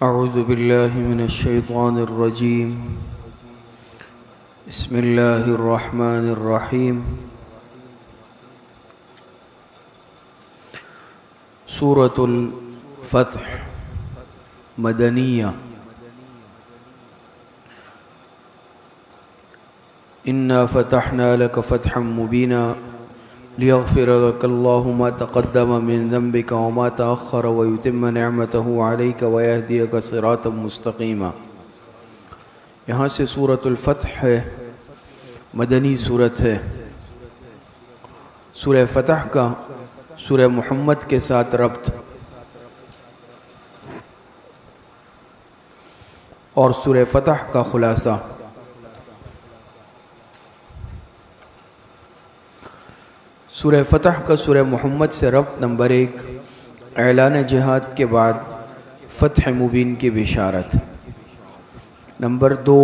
أعوذ بالله من الشيطان الرجيم. بسم الله الرحمن الرحيم. سورة الفتح مدنية. إنا فتحنا لك فتحا مبينا ليغفر لك الله ما تقدم من ذنبك وما تأخر ويتم نعمته عليك ويهديك صراطا مستقيما. یہاں سے سورۃ الفتح ہے، مدنی سورت ہے. سورہ فتح کا سورہ محمد کے ساتھ ربط اور سورہ فتح کا خلاصہ. سورہ فتح کا سورہ محمد سے ربط نمبر 1، اعلان جہاد کے بعد فتح مبین کی بشارت. نمبر 2،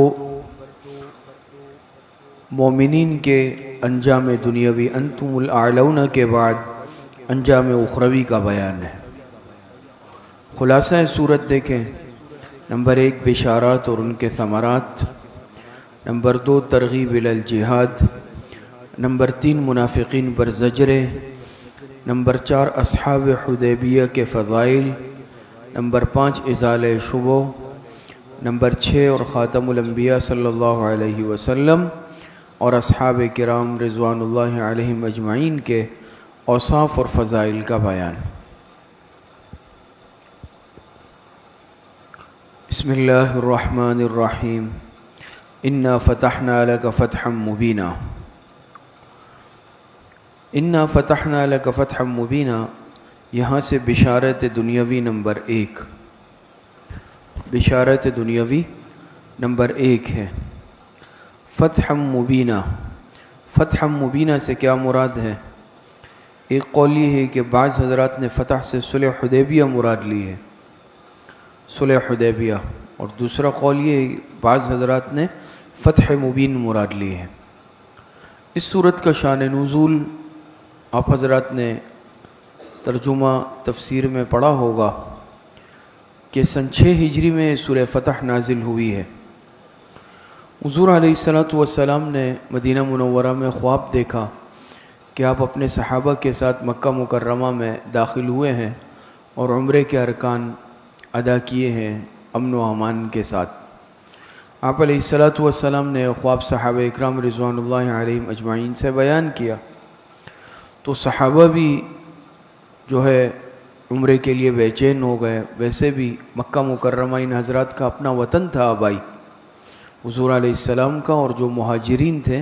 مومنین کے انجام دنیاوی انتم الاعلون کے بعد انجام اخروی کا بیان ہے. خلاصہ سورت دیکھیں. نمبر 1، بشارات اور ان کے ثمرات. نمبر 2، ترغیب الی الجہاد. نمبر 3، منافقین پر زجرے. نمبر 4، اصحاب حدیبیہ کے فضائل. نمبر 5، ازالہ شبہ. نمبر 6، اور خاتم الانبیاء صلی اللہ علیہ وسلم اور اصحاب کرام رضوان اللہ علیہم اجمعین کے اوصاف اور فضائل کا بیان. بسم اللہ الرحمن الرحیم. انا فتحنا لک فتحا مبینا. انا فتحنا لک فتحا مبینا، یہاں سے بشارت دنیاوی نمبر 1، بشارت دنیاوی نمبر 1 ہے. فتح مبینہ. فتح مبینہ سے کیا مراد ہے؟ ایک قول یہ ہے کہ بعض حضرات نے فتح سے صلح حدیبیہ مراد لی ہے، صلح حدیبیہ، اور دوسرا قول یہ ہے کہ بعض حضرات نے فتح مبین مراد لی ہے. اس صورت کا شان نزول آپ حضرات نے ترجمہ تفسیر میں پڑھا ہوگا کہ سن 6 ہجری میں سورہ فتح نازل ہوئی ہے. حضور علیہ السلام نے مدینہ منورہ میں خواب دیکھا کہ آپ اپنے صحابہ کے ساتھ مکہ مکرمہ میں داخل ہوئے ہیں اور عمرے کے ارکان ادا کیے ہیں امن و امان کے ساتھ. آپ علیہ السلام نے خواب صحابہ اکرام رضوان اللہ علیہم اجمعین سے بیان کیا، تو صحابہ بھی جو ہے عمرے کے لیے بے چین ہو گئے. ویسے بھی مکہ مکرمہ ان حضرات کا اپنا وطن تھا آبائی، حضور علیہ السلام کا اور جو مہاجرین تھے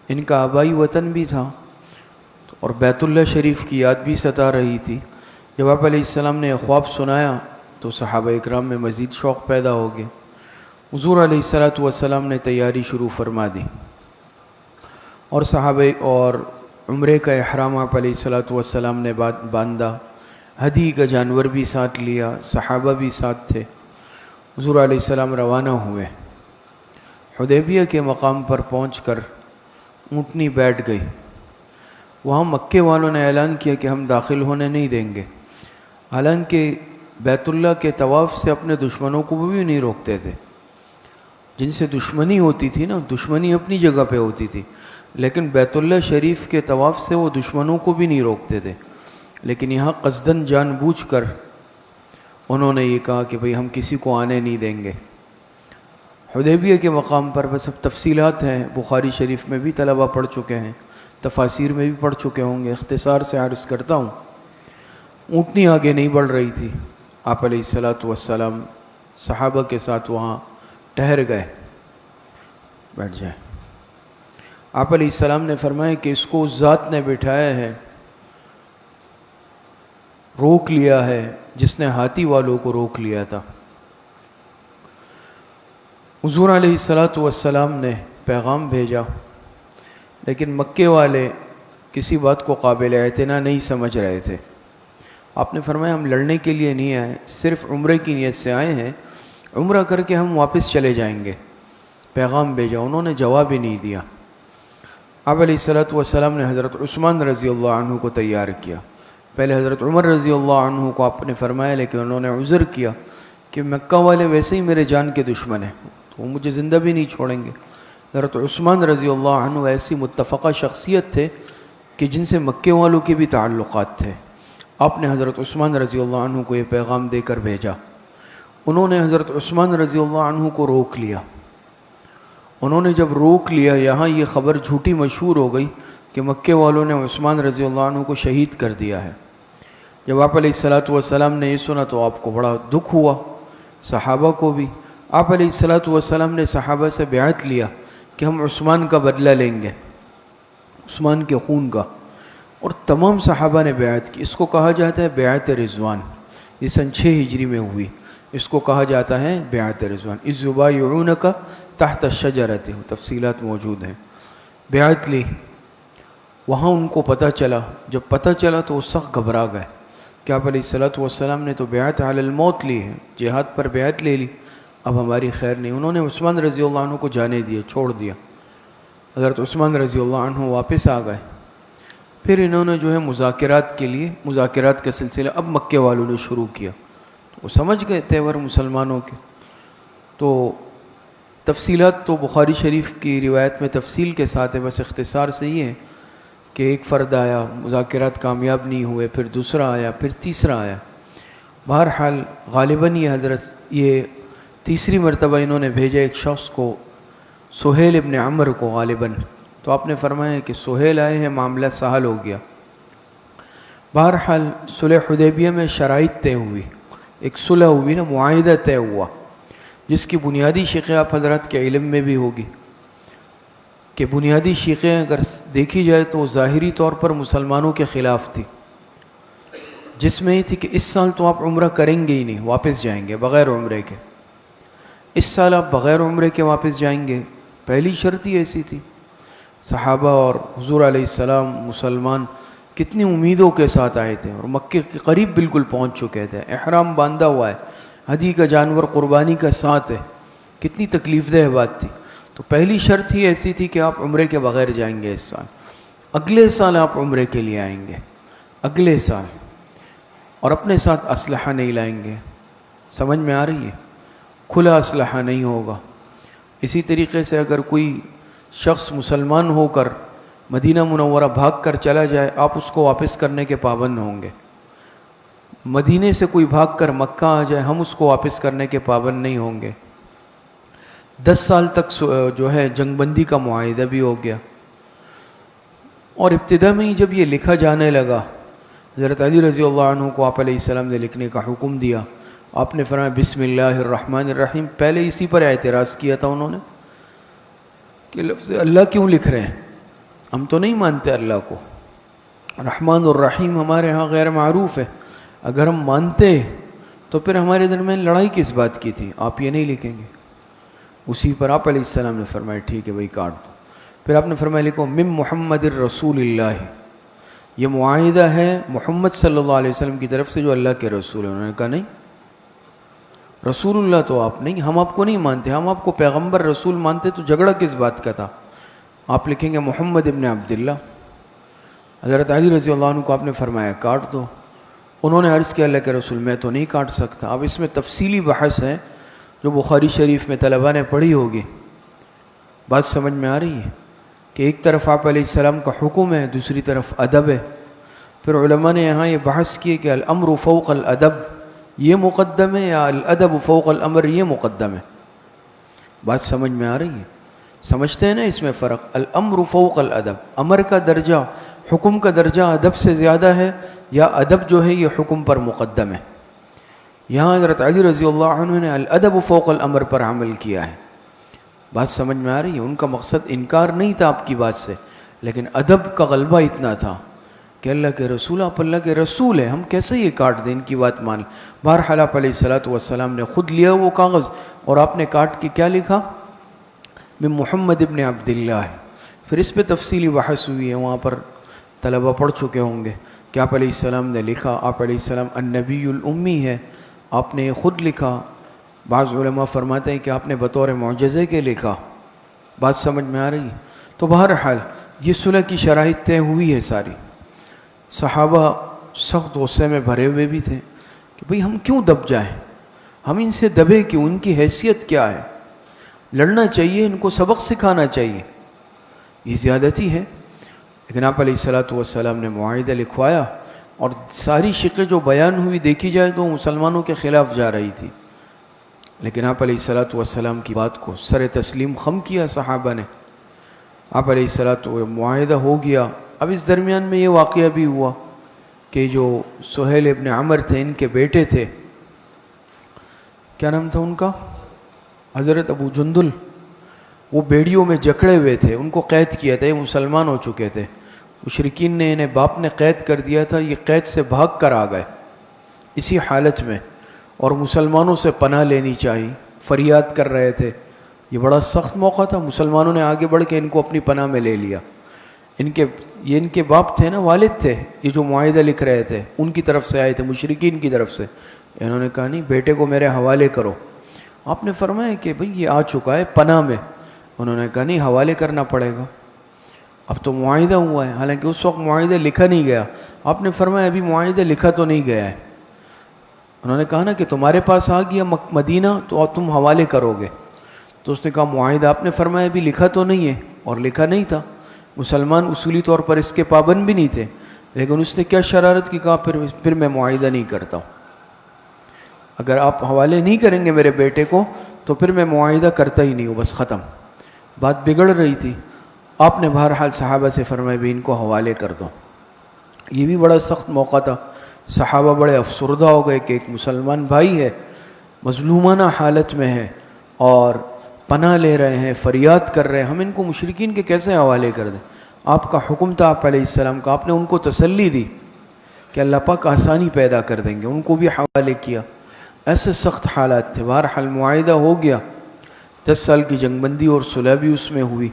ان کا آبائی وطن بھی تھا، اور بیت اللہ شریف کی یاد بھی ستا رہی تھی. جب آپ علیہ السلام نے خواب سنایا تو صحابہ اکرام میں مزید شوق پیدا ہو گیا. حضور علیہ السلام نے تیاری شروع فرما دی اور صحابہ اور عمرے کا احرام آپ علیہ السلام نے باندھا. ہدی کا جانور بھی ساتھ لیا، صحابہ بھی ساتھ تھے. حضور علیہ السلام روانہ ہوئے. حدیبیہ کے مقام پر پہنچ کر اونٹنی بیٹھ گئی. وہاں مکے والوں نے اعلان کیا کہ ہم داخل ہونے نہیں دیں گے، حالانکہ بیت اللہ کے طواف سے اپنے دشمنوں کو بھی نہیں روکتے تھے. جن سے دشمنی ہوتی تھی نا، دشمنی اپنی جگہ پہ ہوتی تھی، لیکن بیت اللہ شریف کے طواف سے وہ دشمنوں کو بھی نہیں روکتے تھے. لیکن یہاں قصداً جان بوجھ کر انہوں نے یہ کہا کہ بھئی ہم کسی کو آنے نہیں دیں گے. حدیبیہ کے مقام پر بس اب تفصیلات ہیں، بخاری شریف میں بھی طلبہ پڑھ چکے ہیں، تفاسیر میں بھی پڑھ چکے ہوں گے، اختصار سے عرض کرتا ہوں. اونٹنی آگے نہیں بڑھ رہی تھی. آپ علیہ السلام صحابہ کے ساتھ وہاں ٹھہر گئے. بیٹھ جائیں. آپ علیہ السلام نے فرمایا کہ اس کو اس ذات نے بٹھایا ہے، روک لیا ہے جس نے ہاتھی والوں کو روک لیا تھا. حضور علیہ السلام نے پیغام بھیجا، لیکن مکے والے کسی بات کو قابل اعتنا نہیں سمجھ رہے تھے. آپ نے فرمایا ہم لڑنے کے لیے نہیں آئے، صرف عمرے کی نیت سے آئے ہیں، عمرہ کر کے ہم واپس چلے جائیں گے. پیغام بھیجا، انہوں نے جواب ہی نہیں دیا. آپ علیہ السلام نے حضرت عثمان رضی اللہ عنہ کو تیار کیا. پہلے حضرت عمر رضی اللہ عنہ کو آپ نے فرمایا، لیکن انہوں نے عذر کیا کہ کہ مکہ والے ویسے ہی میرے جان کے دشمن ہیں، تو وہ مجھے زندہ بھی نہیں چھوڑیں گے۔ حضرت عثمان رضی اللہ عنہ ایسی متفقہ شخصیت تھے کہ جن سے مکے والوں کے بھی تعلقات تھے۔ آپ نے حضرت عثمان رضی اللہ عنہ کو یہ پیغام دے کر بھیجا۔ انہوں نے حضرت عثمان رضی اللہ عنہ کو روک لیا۔ انہوں نے جب روک لیا، یہاں یہ خبر جھوٹی مشہور ہو گئی کہ مکے والوں نے عثمان رضی اللہ عنہ کو شہید کر دیا ہے۔ جب آپ علیہ الصلاۃ والسلام نے یہ سنا تو آپ کو بڑا دکھ ہوا، صحابہ کو بھی۔ آپ علیہ الصلاۃ والسلام نے صحابہ سے بیعت لیا کہ ہم عثمان کا بدلہ لیں گے، عثمان کے خون کا، اور تمام صحابہ نے بیعت کی۔ اس کو کہا جاتا ہے بیعت رضوان، یہ سن 6 ہجری میں ہوئی، اس کو کہا جاتا ہے بیعت رضوان۔ اذ یبایعونک تحت الشجرۃ، تفصیلات موجود ہیں۔ بیعت لی، وہاں ان کو پتہ چلا، جب پتہ چلا تو وہ سخت گھبرا گئے کہ آپ علیہ الصلاۃ والسلام نے تو بیعت علی الموت لی ہے، جہاد پر بیعت لے لی، اب ہماری خیر نہیں۔ انہوں نے عثمان رضی اللہ عنہ کو جانے دیا، چھوڑ دیا۔ حضرت عثمان رضی اللہ عنہ واپس آ گئے۔ پھر انہوں نے جو ہے مذاکرات کے لیے، مذاکرات کا سلسلہ اب مکے والوں نے شروع کیا۔ وہ سمجھ گئے تیور مسلمانوں کے، تو تفصیلات تو بخاری شریف کی روایت میں تفصیل کے ساتھ ہے، بس اختصار سے یہ ہے کہ ایک فرد آیا، مذاکرات کامیاب نہیں ہوئے، پھر دوسرا آیا، پھر تیسرا آیا۔ بہرحال غالباً یہ تیسری مرتبہ انہوں نے بھیجا ایک شخص کو، سہیل ابن عمر کو غالباً، تو آپ نے فرمایا کہ سہیل آئے ہیں، معاملہ سہل ہو گیا۔ بہرحال صلح حدیبیہ میں شرائط طے ہوئی، ایک صلح ہوئی نا، معاہدہ طے ہوا، جس کی بنیادی شقیں آپ حضرات کے علم میں بھی ہوگی کہ بنیادی شقیں اگر دیکھی جائے تو ظاہری طور پر مسلمانوں کے خلاف تھی، جس میں یہ تھی کہ اس سال تو آپ عمرہ کریں گے ہی نہیں، واپس جائیں گے بغیر عمرے کے۔ اس سال آپ بغیر عمرے کے واپس جائیں گے، پہلی شرط ہی ایسی تھی۔ صحابہ اور حضور علیہ السلام مسلمان کتنی امیدوں کے ساتھ آئے تھے، اور مکے کے قریب بالکل پہنچ چکے تھے، احرام باندھا ہوا ہے، ہدی کا جانور قربانی کا ساتھ ہے، کتنی تکلیف دہ بات تھی۔ تو پہلی شرط ہی ایسی تھی کہ آپ عمرے کے بغیر جائیں گے اس سال، اگلے سال آپ عمرے کے لیے آئیں گے، اگلے سال، اور اپنے ساتھ اسلحہ نہیں لائیں گے۔ سمجھ میں آ رہی ہے؟ کھلا اسلحہ نہیں ہوگا۔ اسی طریقے سے اگر کوئی شخص مسلمان ہو کر مدینہ منورہ بھاگ کر چلا جائے، آپ اس کو واپس کرنے کے پابند ہوں گے۔ مدینے سے کوئی بھاگ کر مکہ آ جائے، ہم اس کو واپس کرنے کے پابند نہیں ہوں گے۔ 10 سال تک جو ہے جنگ بندی کا معاہدہ بھی ہو گیا۔ اور ابتدا میں ہی جب یہ لکھا جانے لگا، حضرت علی رضی اللہ عنہ کو آپ علیہ السلام نے لکھنے کا حکم دیا۔ آپ نے فرمایا بسم اللہ الرحمن الرحیم، پہلے اسی پر اعتراض کیا تھا انہوں نے کہ لفظ اللہ کیوں لکھ رہے ہیں، ہم تو نہیں مانتے اللہ کو، رحمان الرحیم ہمارے ہاں غیر معروف ہے، اگر ہم مانتے تو پھر ہمارے درمیان لڑائی کس بات کی تھی، آپ یہ نہیں لکھیں گے۔ اسی پر آپ علیہ السلام نے فرمایا ٹھیک ہے بھائی کاٹ دو۔ پھر آپ نے فرمایا لکھو من محمد الرسول اللہ، یہ معاہدہ ہے محمد صلی اللہ علیہ وسلم کی طرف سے جو اللہ کے رسول ہیں۔ انہوں نے کہا نہیں، رسول اللہ تو آپ نہیں، ہم آپ کو نہیں مانتے، ہم آپ کو پیغمبر رسول مانتے، تو جھگڑا کس بات کا تھا۔ آپ لکھیں گے محمد ابن عبداللہ۔ حضرت علی رضی اللہ عنہ کو آپ نے فرمایا کاٹ دو۔ انہوں نے عرض کیا اللہ کے رسول میں تو نہیں کاٹ سکتا۔ اب اس میں تفصیلی بحث ہے جو بخاری شریف میں طلباء نے پڑھی ہوگی، بات سمجھ میں آ رہی ہے کہ ایک طرف آپ علیہ السلام کا حکم ہے، دوسری طرف ادب ہے۔ پھر علماء نے یہاں یہ بحث کی کہ الامر فوق الادب یہ مقدم ہے یا الادب فوق الامر یہ مقدم ہے۔ بات سمجھ میں آ رہی ہے؟ سمجھتے ہیں نا اس میں فرق؟ الامر فوق الادب، امر کا درجہ، حکم کا درجہ ادب سے زیادہ ہے، یا ادب جو ہے یہ حکم پر مقدم ہے۔ یہاں حضرت علی رضی اللہ عنہ نے الادب فوق الامر پر عمل کیا ہے۔ بات سمجھ میں آ رہی ہے؟ ان کا مقصد انکار نہیں تھا آپ کی بات سے، لیکن ادب کا غلبہ اتنا تھا کہ اللہ کے رسول، آپ اللہ کے رسول ہیں، ہم کیسے یہ کاٹ دیں، ان کی بات مان۔ بہرحال آپ علیہ الصلاۃ والسلام نے خود لیا وہ کاغذ اور آپ نے کاٹ کے کیا لکھا؟ میں محمد ابن عبداللہ ہے۔ پھر اس پہ تفصیلی بحث ہوئی ہے، وہاں پر طلبہ پڑھ چکے ہوں گے کہ آپ علیہ السلام نے لکھا، آپ علیہ السلام النبی الامی ہے، آپ نے خود لکھا۔ بعض علماء فرماتے ہیں کہ آپ نے بطور معجزے کے لکھا۔ بات سمجھ میں آ رہی ہے؟ تو بہرحال یہ صلح کی شرائط طے ہوئی ہے ساری۔ صحابہ سخت غصے میں بھرے ہوئے بھی تھے کہ بھئی ہم کیوں دب جائیں، ہم ان سے دبے کہ ان کی حیثیت کیا ہے، لڑنا چاہیے، ان کو سبق سکھانا چاہیے، یہ زیادتی ہے۔ لیکن آپ علیہ الصلوۃ والسلام نے معاہدہ لکھوایا، اور ساری شقیں جو بیان ہوئی دیکھی جائے تو مسلمانوں کے خلاف جا رہی تھی، لیکن آپ علیہ الصلوۃ والسلام کی بات کو سر تسلیم خم کیا صحابہ نے۔ آپ علیہ الصلوۃ معاہدہ ہو گیا۔ اب اس درمیان میں یہ واقعہ بھی ہوا کہ جو سہیل ابن عمر تھے، ان کے بیٹے تھے، کیا نام تھا ان کا، حضرت ابو جندل، وہ بیڑیوں میں جکڑے ہوئے تھے، ان کو قید کیا تھا، یہ مسلمان ہو چکے تھے، مشرکین نے انہیں باپ نے قید کر دیا تھا، یہ قید سے بھاگ کر آ گئے اسی حالت میں، اور مسلمانوں سے پناہ لینی چاہی، فریاد کر رہے تھے۔ یہ بڑا سخت موقع تھا، مسلمانوں نے آگے بڑھ کے ان کو اپنی پناہ میں لے لیا۔ ان کے باپ تھے نا، والد تھے، یہ جو معاہدہ لکھ رہے تھے ان کی طرف سے آئے تھے، مشرکین کی طرف سے۔ انہوں نے کہا نہیں، بیٹے کو میرے حوالے کرو۔ آپ نے فرمایا کہ بھئی یہ آ چکا ہے پناہ میں۔ انہوں نے کہا نہیں، حوالے کرنا پڑے گا، اب تو معاہدہ ہوا ہے، حالانکہ اس وقت معاہدہ لکھا نہیں گیا۔ آپ نے فرمایا ابھی معاہدہ لکھا تو نہیں گیا ہے۔ انہوں نے کہا نا کہ تمہارے پاس آ گیا مدینہ تو تم حوالے کرو گے، تو اس نے کہا معاہدہ، آپ نے فرمایا ابھی لکھا تو نہیں ہے، اور لکھا نہیں تھا۔ مسلمان اصولی طور پر اس کے پابند بھی نہیں تھے، لیکن اس نے کیا شرارت کی، کہا پھر میں معاہدہ نہیں کرتا ہوں، اگر آپ حوالے نہیں کریں گے میرے بیٹے کو تو پھر میں معاہدہ کرتا ہی نہیں ہوں، بس ختم۔ بات بگڑ رہی تھی، آپ نے بہرحال صحابہ سے فرمایا بھی ان کو حوالے کر دو۔ یہ بھی بڑا سخت موقع تھا، صحابہ بڑے افسردہ ہو گئے کہ ایک مسلمان بھائی ہے، مظلومانہ حالت میں ہے، اور پناہ لے رہے ہیں، فریاد کر رہے ہیں، ہم ان کو مشرکین کے کیسے حوالے کر دیں؟ آپ کا حکم تھا آپ علیہ السلام کا، آپ نے ان کو تسلی دی کہ اللہ پاک آسانی پیدا کر دیں گے، ان کو بھی حوالے کیا۔ ایسے سخت حالات تھے، بہرحال معاہدہ ہو گیا، 10 سال کی جنگ بندی اور صلح بھی اس میں ہوئی۔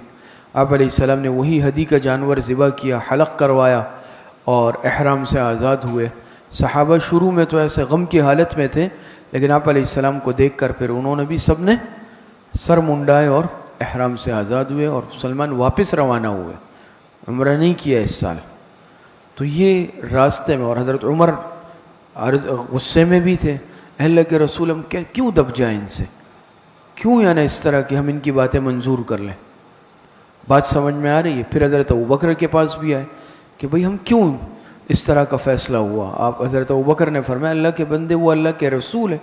آپ علیہ السلام نے وہی ہدی کا جانور ذبح کیا، حلق کروایا، اور احرام سے آزاد ہوئے۔ صحابہ شروع میں تو ایسے غم کی حالت میں تھے، لیکن آپ علیہ السلام کو دیکھ کر پھر انہوں نے بھی سب نے سر منڈائے اور احرام سے آزاد ہوئے، اور مسلمان واپس روانہ ہوئے، عمرہ نہیں کیا اس سال۔ تو یہ راستے میں، اور حضرت عمر غصے میں بھی تھے، اللہ کے رسول ہم کیوں دب جائیں ان سے، کیوں یعنی اس طرح کہ ہم ان کی باتیں منظور کر لیں۔ بات سمجھ میں آ رہی ہے؟ پھر حضرت ابوبکر کے پاس بھی آئے کہ بھئی ہم کیوں اس طرح کا فیصلہ ہوا؟ آپ حضرت ابوبکر نے فرمایا اللہ کے بندے، وہ اللہ کے رسول ہے،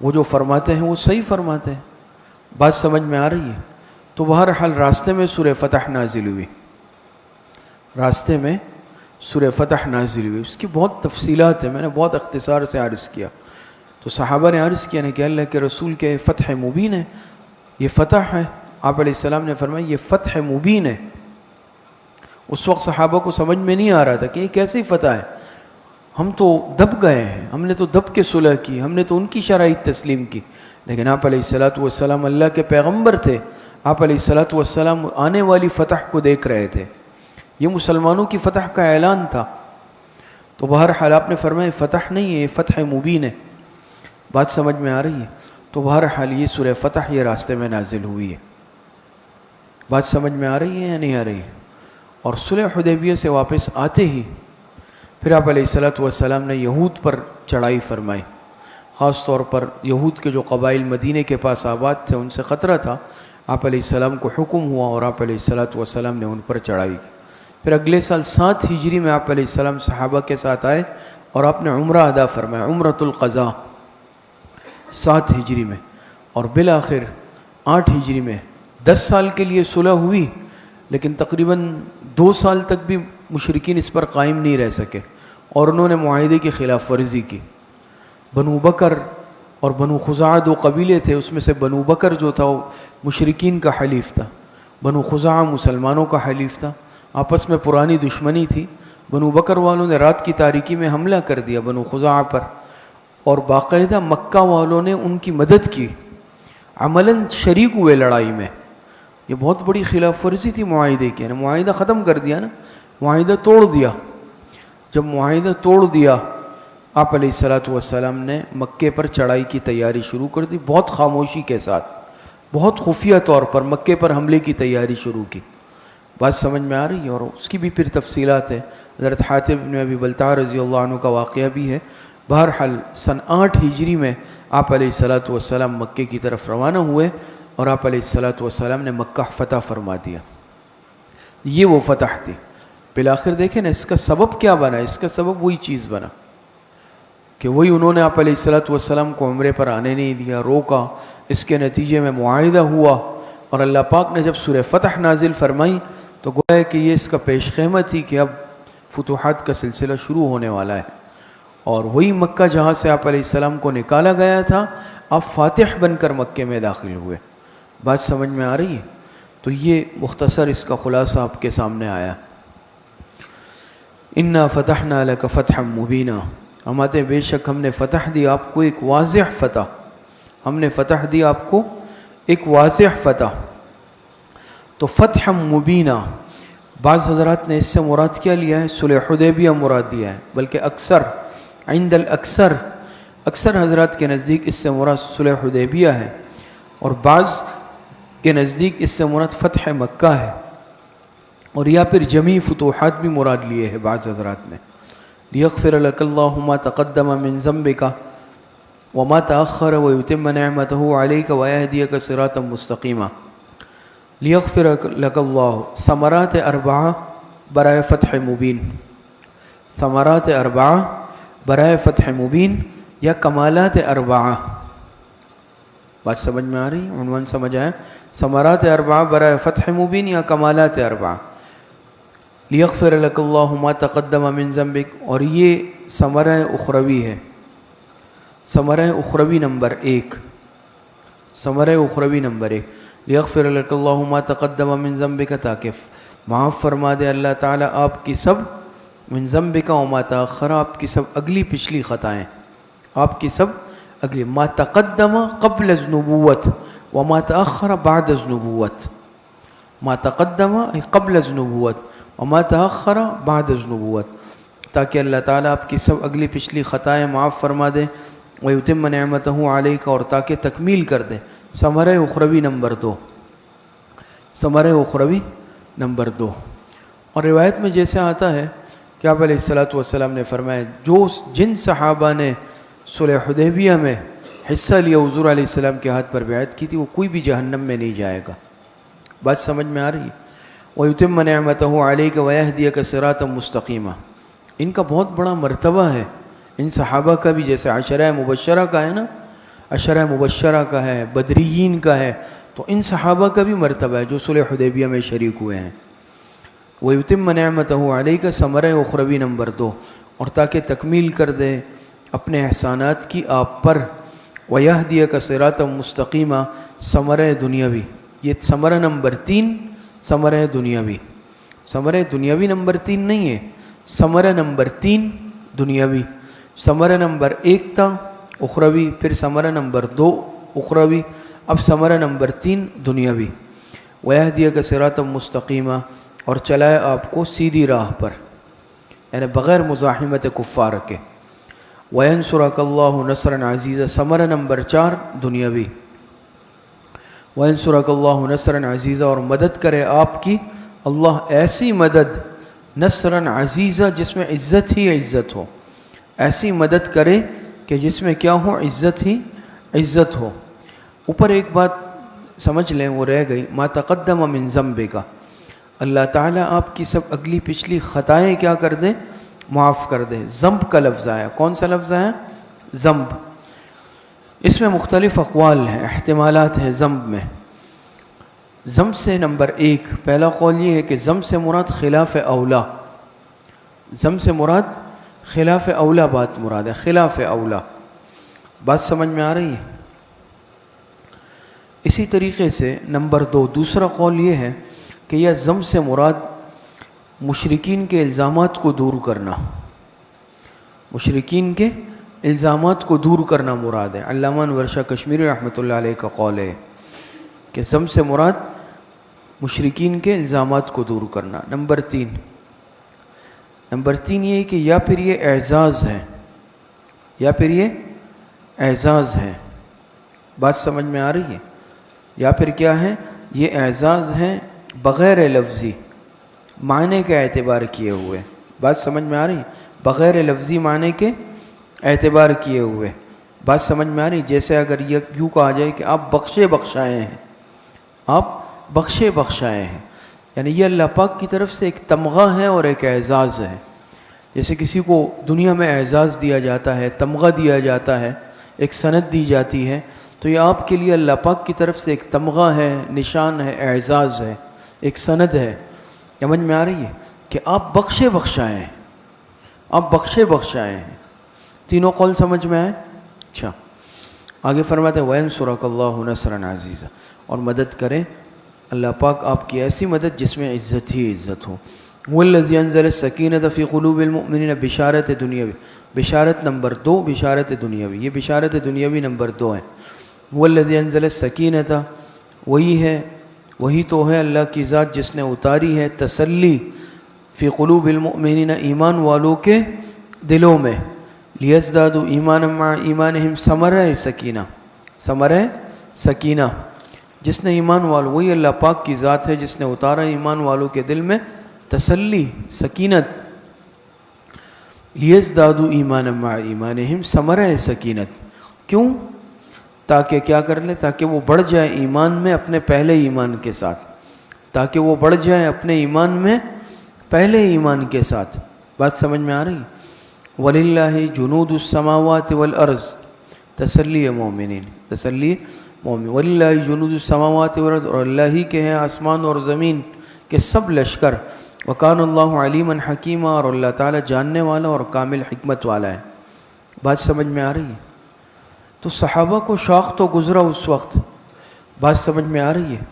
وہ جو فرماتے ہیں وہ صحیح فرماتے ہیں۔ بات سمجھ میں آ رہی ہے؟ تو بہرحال راستے میں سورہ فتح نازل ہوئی، راستے میں سورہ فتح نازل ہوئی، اس کی بہت تفصیلات ہیں، میں نے بہت اختصار سے عرض کیا۔ تو صحابہ نے عرض کیا کہ اللہ کے رسول کے فتح مبین ہے، یہ فتح ہے۔ آپ علیہ السلام نے فرمایا یہ فتح مبین ہے۔ اس وقت صحابہ کو سمجھ میں نہیں آ رہا تھا کہ یہ کیسی فتح ہے، ہم تو دب گئے ہیں، ہم نے تو دب کے صلح کی، ہم نے تو ان کی شرائط تسلیم کی۔ لیکن آپ علیہ الصلوۃ والسلام اللہ کے پیغمبر تھے، آپ علیہ الصلوۃ والسلام آنے والی فتح کو دیکھ رہے تھے، یہ مسلمانوں کی فتح کا اعلان تھا۔ تو بہرحال آپ نے فرمایا فتح نہیں ہے، یہ فتح مبین ہے۔ بات سمجھ میں آ رہی ہے؟ تو بہرحال یہ سورہ فتح یہ راستے میں نازل ہوئی ہے۔ بات سمجھ میں آ رہی ہے یا نہیں آ رہی ہے؟ اور صلح حدیبیہ سے واپس آتے ہی پھر آپ علیہ الصلوۃ والسلام نے یہود پر چڑھائی فرمائی، خاص طور پر یہود کے جو قبائل مدینے کے پاس آباد تھے ان سے خطرہ تھا۔ آپ علیہ السلام کو حکم ہوا اور آپ علیہ الصلوۃ والسلام نے ان پر چڑھائی کی۔ پھر اگلے سال 7 ہجری میں آپ علیہ السلام صحابہ کے ساتھ آئے اور آپ نے عمرہ ادا فرمایا، عمرۃ القضاء 7 ہجری میں، اور بالآخر 8 ہجری میں 10 سال کے لیے صلح ہوئی، لیکن تقریباً 2 سال تک بھی مشرکین اس پر قائم نہیں رہ سکے اور انہوں نے معاہدے کی خلاف ورزی کی۔ بنو بکر اور بنو خزاعہ 2 قبیلے تھے، اس میں سے بنو بکر جو تھا وہ مشرکین کا حلیف تھا، بنو خزاعہ مسلمانوں کا حلیف تھا، آپس میں پرانی دشمنی تھی۔ بنو بکر والوں نے رات کی تاریکی میں حملہ کر دیا بنو خزاعہ پر، اور باقاعدہ مکہ والوں نے ان کی مدد کی، عملاً شریک ہوئے لڑائی میں۔ یہ بہت بڑی خلاف ورزی تھی معاہدے کی، یعنی معاہدہ ختم کر دیا نا، معاہدہ توڑ دیا۔ جب معاہدہ توڑ دیا، آپ علیہ الصلوۃ والسلام نے مکے پر چڑھائی کی تیاری شروع کر دی، بہت خاموشی کے ساتھ، بہت خفیہ طور پر مکے پر حملے کی تیاری شروع کی۔ بات سمجھ میں آ رہی ہے؟ اور اس کی بھی پھر تفصیلات ہے، حضرت حاتب بن ابی بلتع رضی اللہ عنہ کا واقعہ بھی ہے۔ بہرحال سن 8 ہجری میں آپ علیہ الصلوۃ والسلام مکے کی طرف روانہ ہوئے اور آپ علیہ الصلوۃ والسلام نے مکہ فتح فرما دیا. یہ وہ فتح تھی. بالآخر دیکھیں نا اس کا سبب کیا بنا؟ اس کا سبب وہی چیز بنا کہ وہی انہوں نے آپ علیہ الصلوۃ والسلام کو عمرے پر آنے نہیں دیا، روکا. اس کے نتیجے میں معاہدہ ہوا اور اللہ پاک نے جب سورہ فتح نازل فرمائی تو گویا کہ یہ اس کا پیش خیمہ تھی کہ اب فتوحات کا سلسلہ شروع ہونے والا ہے. اور وہی مکہ جہاں سے آپ علیہ السلام کو نکالا گیا تھا، آپ فاتح بن کر مکے میں داخل ہوئے. بات سمجھ میں آ رہی ہے؟ تو یہ مختصر اس کا خلاصہ آپ کے سامنے آیا. انا فتحنا لک فتحا مبینا، ہمارے بے شک ہم نے فتح دی آپ کو ایک واضح فتح. ہم نے فتح دی آپ کو ایک واضح فتح. تو فتح مبینہ بعض حضرات نے اس سے مراد کیا لیا ہے؟ صلح حدیبیہ مراد دیا ہے، بلکہ عند الاکثر حضرات کے نزدیک اس سے مراد صلح حدیبیہ ہے، اور بعض کے نزدیک اس سے مراد فتح مکہ ہے، اور یا پھر جمیع فتوحات بھی مراد لیے ہیں بعض حضرات نے. لیغفر لک اللہ ما تقدم من ذنبک وما تأخر ويتم نعمته عليك ويهديك صراطا مستقیما. لیغفر لک اللہ، ثمرات اربعہ برائے فتح مبین. ثمرات اربعہ برائے فتح مبین یا کمالات اربعہ. بات سمجھ میں آ رہی؟ عنوان سمجھ آیا؟ ثمرات اربعہ برائے فتح مبین یا کمالات اربعہ. لیغفر لک اللہ ما تقدم من ذنبک، اور یہ ثمرہ اخروی ہے. ثمرہ اخروی نمبر 1. ثمرہ اخروی نمبر 1 لیغفر لک اللہ ما تقدم من ذنبک، تاکہ معاف فرما دے اللہ تعالیٰ آپ کی سب من ذنبک وما تاخر، آپ کی سب اگلی پچھلی خطائیں، آپ کی سب اگلی. ما تقدم قبل النبوت وما تاخر بعد النبوت. ما تقدم قبل النبوت وما تاخر بعد النبوت، تاکہ اللہ تعالیٰ آپ کی سب اگلی پچھلی خطائیں معاف فرما دے. وَيُتِمَّ نِعْمَتَهُ عَلَيْكَ، اور تاکہ تکمیل کر دے. ثمرہ اخروی نمبر 2. ثمرہ اخروی نمبر 2. اور روایت میں جیسے آتا ہے کہ آپ علیہ الصلوۃ والسلام نے فرمایا جن صحابہ نے صلح حدیبیہ میں حصہ لیا حضور علیہ السلام کے ہاتھ پر بیعت کی تھی، وہ کوئی بھی جہنم میں نہیں جائے گا. بات سمجھ میں آ رہی ہے؟ وَيُتِمَّ نِعْمَتَهُ عَلَيْكَ وَيَهْدِيَكَ صِرَاطًا مُسْتَقِيمًا. ان کا بہت بڑا مرتبہ ہے ان صحابہ کا بھی، جیسے عشرہ مبشرہ کا ہے نا، عشرہ مبشرہ کا ہے، بدریین کا ہے، تو ان صحابہ کا بھی مرتبہ ہے جو صلح حدیبیہ میں شریک ہوئے ہیں. وَيُتِمَّ نِعْمَتَهُ عَلَيْكَ ثمرہ اخروی نمبر 2، اور تاکہ تکمیل کر دے اپنے احسانات کی آپ پر. وَيَهْدِيَكَ صِرَاطًا مُسْتَقِيمًا ثمرہ دنیاوی. یہ ثمرہ نمبر 3 ثمرہ دنیاوی. ثمرہ دنیاوی نمبر 3 نہیں ہے، ثمرہ نمبر 3 دنیاوی. ثمرہ نمبر 1 تھا اخروی، پھر ثمرہ نمبر 2 اخروی، اب ثمرہ نمبر 3 دنیاوی. وَيَهْدِيَكَ صِرَاطًا مُسْتَقِيمًا، اور چلائے آپ کو سیدھی راہ پر، یعنی بغیر مزاحمت کفار کے. وَيَنْصُرَكَ اللَّهُ نَصْرًا عَزِيزًا ثمرہ نمبر 4 دنیاوی. وَيَنْصُرَكَ اللَّهُ نَصْرًا عَزِيزًا، اور مدد کرے آپ کی اللہ ایسی مدد، نصرًا عزیزہ جس میں عزت ہی عزت ہو. ایسی مدد کرے کہ جس میں کیا ہو؟ عزت ہی عزت ہو. اوپر ایک بات سمجھ لیں، وہ رہ گئی. ما تقدم من ذنبک، اللہ تعالیٰ آپ کی سب اگلی پچھلی خطائیں کیا کر دیں؟ معاف کر دیں. ذنب کا لفظ آیا. کون سا لفظ آیا؟ ذنب. اس میں مختلف اقوال ہیں، احتمالات ہیں ذنب میں. ذنب سے نمبر 1 پہلا قول یہ ہے کہ ذنب سے مراد خلاف اولا. ذنب سے مراد خلاف اولا بات مراد ہے، خلاف اولا. بات سمجھ میں آ رہی ہے؟ اسی طریقے سے نمبر 2 دوسرا قول یہ ہے کہ یہ ذنب سے مراد مشرکین کے الزامات کو دور کرنا. مشرکین کے الزامات کو دور کرنا مراد ہے. علامہ ورشہ کشمیری رحمۃ اللہ علیہ کا قول ہے کہ ذنب سے مراد مشرکین کے الزامات کو دور کرنا. نمبر 3 یہ کہ یا پھر یہ اعزاز ہے، یا پھر یہ اعزاز ہے. بات سمجھ میں آ رہی ہے؟ یا پھر کیا ہے؟ یہ اعزاز ہے بغیر لفظی، معنی کا اعتبار کیے ہوئے. بات سمجھ میں آ رہی ہے؟ بغیر لفظی معنی کے اعتبار کیے ہوئے. بات سمجھ میں آ رہی؟ جیسے اگر یہ یوں کہا جائے کہ آپ بخشے بخشائے ہیں، آپ بخشے بخشائے ہیں، یعنی یہ اللہ پاک کی طرف سے ایک تمغہ ہے اور ایک اعزاز ہے۔ جیسے کسی کو دنیا میں اعزاز دیا جاتا ہے، تمغہ دیا جاتا ہے، ایک سند دی جاتی ہے، تو یہ آپ کے لیے اللہ پاک کی طرف سے ایک تمغہ ہے، نشان ہے، اعزاز ہے، ایک سند ہے۔ سمجھ میں آ رہی ہے کہ آپ بخشے بخشائے ہیں، آپ بخشے بخشائے ہیں۔ تینوں قول سمجھ میں آئے؟ اچھا، آگے فرماتے ہیں وَيَنْصُرَكَ اللَّهُ نَصْرًا عَزِيزًا، اور مدد کرے اللہ پاک آپ کی ایسی مدد جس میں عزت ہی عزت ہو۔ وَالَّذِي أَنزَلَ السَّكِينَةَ فِي قُلُوبِ الْمُؤْمِنِينَ، بشارت دنیاوی، بشارت نمبر 2 بشارت دنیاوی، یہ بشارت دنیاوی نمبر 2 ہے۔ وَالَّذِي أَنزَلَ السَّكِينَةَ، وہی تو ہے اللہ کی ذات جس نے اتاری ہے تسلی فی قلوب المؤمنین، ایمان والوں کے دلوں میں، لیزدادوا ایمانا مع ایمانہم، ثمرہ سکینہ، ثمرہ سکینہ، جس نے ایمان والوں، وہی اللہ پاک کی ذات ہے جس نے اتارا ایمان والوں کے دل میں تسلی، سکینت، لیزدادوا ایمانا مع ایمانہم، ثمرہ سکینت، کیوں؟ تاکہ کیا کر لیں؟ تاکہ وہ بڑھ جائے ایمان میں اپنے پہلے ایمان کے ساتھ، تاکہ وہ بڑھ جائے اپنے ایمان میں پہلے ایمان کے ساتھ۔ بات سمجھ میں آ رہی؟ وَلِلَّهِ جُنُودُ السَّمَاوَاتِ وَالْأَرْضِ، تسلی مومنین، تسلی مومن۔ وَلِلَّهِ جُنُودُ السَّمَاوَاتِ وَالْأَرْضِ، اور اللہ ہی کے ہیں آسمان اور زمین کے سب لشکر۔ وَكَانَ اللَّهُ عَلِيمًا حَكِيمًا، اور اللہ تعالیٰ جاننے والا اور کامل حکمت والا ہے۔ بات سمجھ میں آ رہی ہے؟ تو صحابہ کو شوق تو گزرا اس وقت، بات سمجھ میں آ رہی ہے؟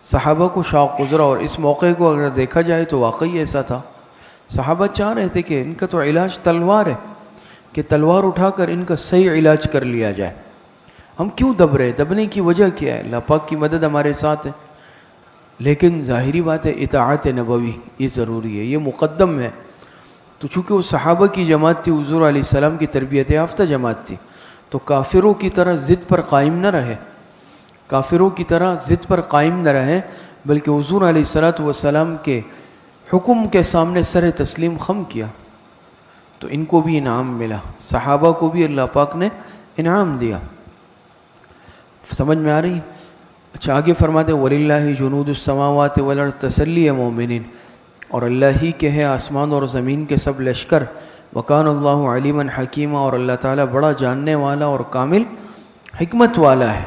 صحابہ کو شوق گزرا، اور اس موقع کو اگر دیکھا جائے تو واقعی ایسا تھا۔ صحابہ چاہ رہے تھے کہ ان کا تو علاج تلوار ہے، کہ تلوار اٹھا کر ان کا صحیح علاج کر لیا جائے۔ ہم کیوں دب رہے؟ دبنے کی وجہ کیا ہے؟ اللہ پاک کی مدد ہمارے ساتھ ہے، لیکن ظاہری بات ہے اطاعت نبوی یہ ضروری ہے، یہ مقدم ہے۔ تو چونکہ وہ صحابہ کی جماعت تھی، حضور علیہ السلام کی تربیت یافتہ جماعت تھی، تو کافروں کی طرح ضد پر قائم نہ رہے، کافروں کی طرح ضد پر قائم نہ رہے، بلکہ حضور علیہ السلام کے حکم کے سامنے سر تسلیم خم کیا، تو ان کو بھی انعام ملا، صحابہ کو بھی اللہ پاک نے انعام دیا۔ سمجھ میں آ رہی؟ اچھا، آگے فرماتے وَلِلَّهِ جُنُودُ السَّمَاوَاتِ وَالْأَرْضِ، تسلی مومنین، اور اللہ ہی کے ہے آسمان اور زمین کے سب لشکر۔ وَكَانَ اللَّهُ عَلِيمًا حَكِيمًا، اور اللہ تعالیٰ بڑا جاننے والا اور کامل حکمت والا ہے۔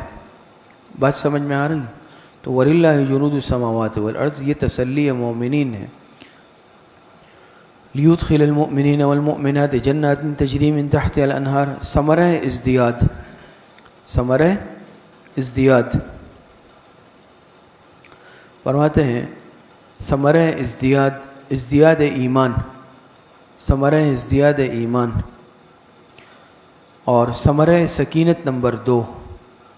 بات سمجھ میں آ رہی؟ تو وَلِلَّهِ جُنُودُ السَّمَاوَاتِ وَالْأَرْضِ، یہ تسلی مومنین ہے۔ لِيُدْخِلَ الْمُؤْمِنِينَ وَالْمُؤْمِنَاتِ جَنَّاتٍ تَجْرِي مِن تَحْتِهَا الْأَنْهَارُ، ثمرہ ازدیاد، ثمرہ ازدیاد، فرماتے ہیں ثمرہ ازدیاد، ازدیاد ایمان، ثمرہ ازدیاد ایمان، اور ثمرہ سکینت نمبر 2،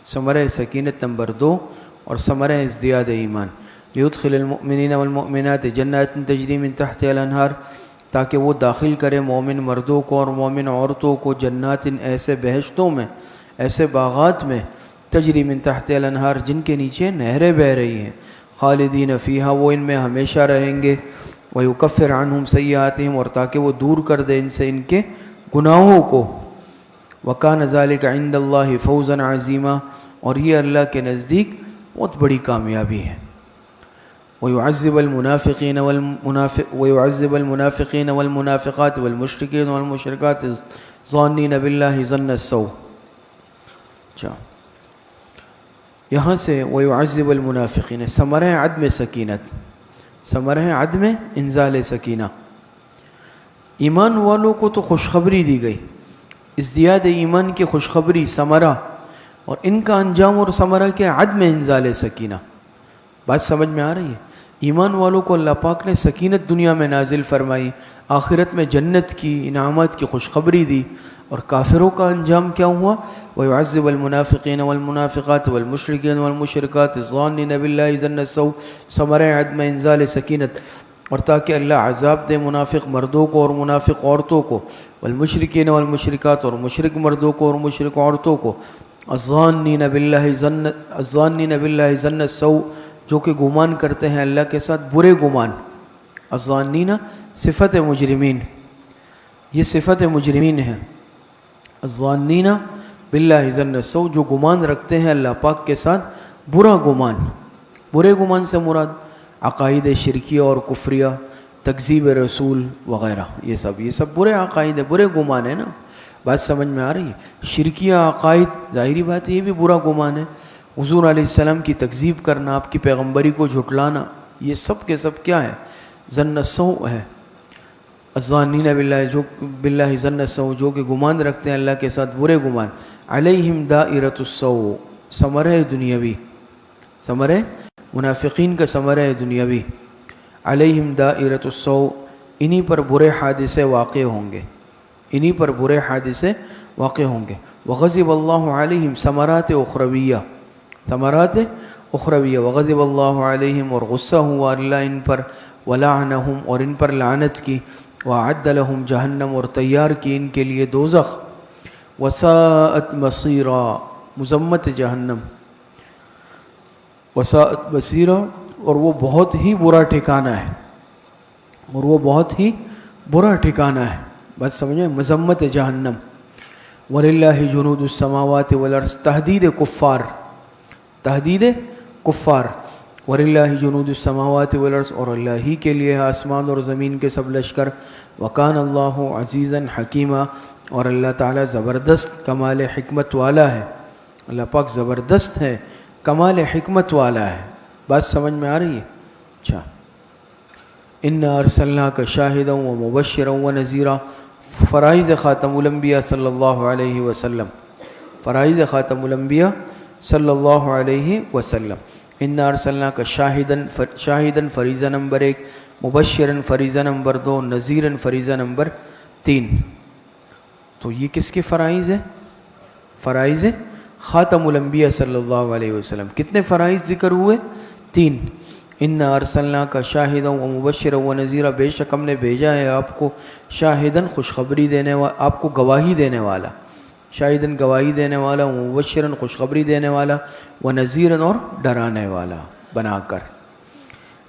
ثمرہ سکینت نمبر 2 اور ثمرہ ازدیاد ایمان۔ لیدخل المؤمنین والمؤمنات جنات تجری من تحتها الانہار، تاکہ وہ داخل کرے مومن مردوں کو اور مومن عورتوں کو جنات، ایسے بہشتوں میں، ایسے باغات میں، تجری من تحتها الانہار، جن کے نیچے نہریں بہہ رہی ہیں، خالدین فیہا، وہ ان میں ہمیشہ رہیں گے، وَيُكَفِّرْ عَنْهُمْ سَيِّئَاتِهِمْ، اور تاکہ وہ دور کر دے ان سے ان کے گناہوں کو، وَكَانَ ذَلِكَ عِنْدَ اللَّهِ فَوْزًا عَظِيمًا، اور یہ اللہ کے نزدیک بہت بڑی کامیابی ہے۔ وَيُعَذِّبَ الْمُنَافِقِينَ وَالْمُنَافِقَاتِ وَالْمُشْرِكِينَ وَالْمُشْرِكَاتِ الظَّانِّينَ بِاللَّهِ ظَنَّ السَّوْءِ۔ اچھا، یہاں سے وَيُعَذِّبَ الْمُنَافِقِينَ، ثمرہ عدم سکینت، ثمرہ عدم انزال سکینہ۔ ایمان والوں کو تو خوشخبری دی گئی، ازدیاد ایمان کی خوشخبری، ثمرہ، اور ان کا انجام اور ثمرہ کیا؟ عدم انزال سکینہ۔ بات سمجھ میں آ رہی ہے؟ ایمان والوں کو اللہ پاک نے سکینت دنیا میں نازل فرمائی، آخرت میں جنت کی انعامات کی خوشخبری دی، اور کافروں کا انجام کیا ہوا؟ وَيُعَذِّبَ الْمُنَافِقِينَ وَالْمُنَافِقَاتِ وَالْمُشْرِكِينَ وَالْمُشْرِكَاتِ الظَّانِّينَ بِاللَّهِ ظَنَّ السَّوْءِ، ثمرہ عدم انزال سکینت، اور تاکہ اللہ عذاب دے منافق مردوں کو اور منافق عورتوں کو، والمشرکین والمشرکات، اور مشرک مردوں کو اور مشرک عورتوں کو، الظانین باللہ ظن السوء، جو کہ گمان کرتے ہیں اللہ کے ساتھ برے گمان۔ الظانین صفت مجرمین، یہ صفت مجرمین ہے۔ الظانین باللہ ظن السوء، جو گمان رکھتے ہیں اللہ پاک کے ساتھ برا گمان. برے گمان سے مراد عقائد شرکیہ اور کفریہ، تکذیب رسول وغیرہ، یہ سب برے عقائد ہیں، برے گمان ہے نا. بات سمجھ میں آ رہی ہے؟ شرکیہ عقائد ظاہری بات ہے یہ بھی برا گمان ہے. حضور علیہ السلام کی تکذیب کرنا، آپ کی پیغمبری کو جھٹلانا، یہ سب کے سب کیا ہے؟ ظن السوء ہے. الظانین باللہ ظن السوء، جو کہ گمان رکھتے ہیں اللہ کے ساتھ برے گمان. علیہم دائرۃ السوء، ثمرہ دنیاوی، ثمرہ منافقین کا ثمرہ دنیاوی. علیہم دائرۃ السوء، انہی پر برے حادثے واقع ہوں گے، انہی پر برے حادثے واقع ہوں گے. وغضب اللہ علیہم، ثمرات اخرویہ، ثمرات اخرویہ. وغضب اللہ علیہم، اور غصہ ہوا اللہ ان پر. ولعنہم، اور ان پر لعنت کی. وأعد لهم جہنم، اور تیار کی ان کے لیے دوزخ. وساءت مصیرا، مذمت جہنم. وساءت مصیرا، اور وہ بہت ہی برا ٹھکانہ ہے، اور وہ بہت ہی برا ٹھکانہ ہے. بات سمجھیں؟ مذمت جہنم. وللہ جنود السماوات والارض، تحدید کفار، تحدید کفار. وللہ جنود السماوات والارض، اور اللہ ہی کے لیے آسمان اور زمین کے سب لشکر. وکان اللہ عزیزا حکیما، اور اللہ تعالیٰ زبردست کمال حکمت والا ہے. اللہ پاک زبردست ہے، کمال حکمت والا ہے. بات سمجھ میں آ رہی ہے؟ اچھا. انا ارسلناک شاہدا ومبشرا ونذیرا، فرائض خاتم الانبیاء صلی اللہ علیہ وسلم، فرائض خاتم الانبیاء صلی اللہ علیہ وسلم. انا ارسلناک شاہدا فریضہ نمبر 1، مبشرا فریضہ نمبر 2، نذیرا فریضہ نمبر 3. تو یہ کس کے فرائض ہیں؟ فرائض خاتم الانبیاء صلی اللہ علیہ وسلم. کتنے فرائض ذکر ہوئے؟ 3. انا ارسلناک شاہدا ومبشرا ونذیرا، بے شک ہم نے بھیجا ہے آپ کو شاہدن، خوشخبری دینے والا، آپ کو گواہی دینے والا. شاہدن گواہی دینے والا، مبشرن خوشخبری دینے والا، ونذیرن اور ڈرانے والا بنا کر.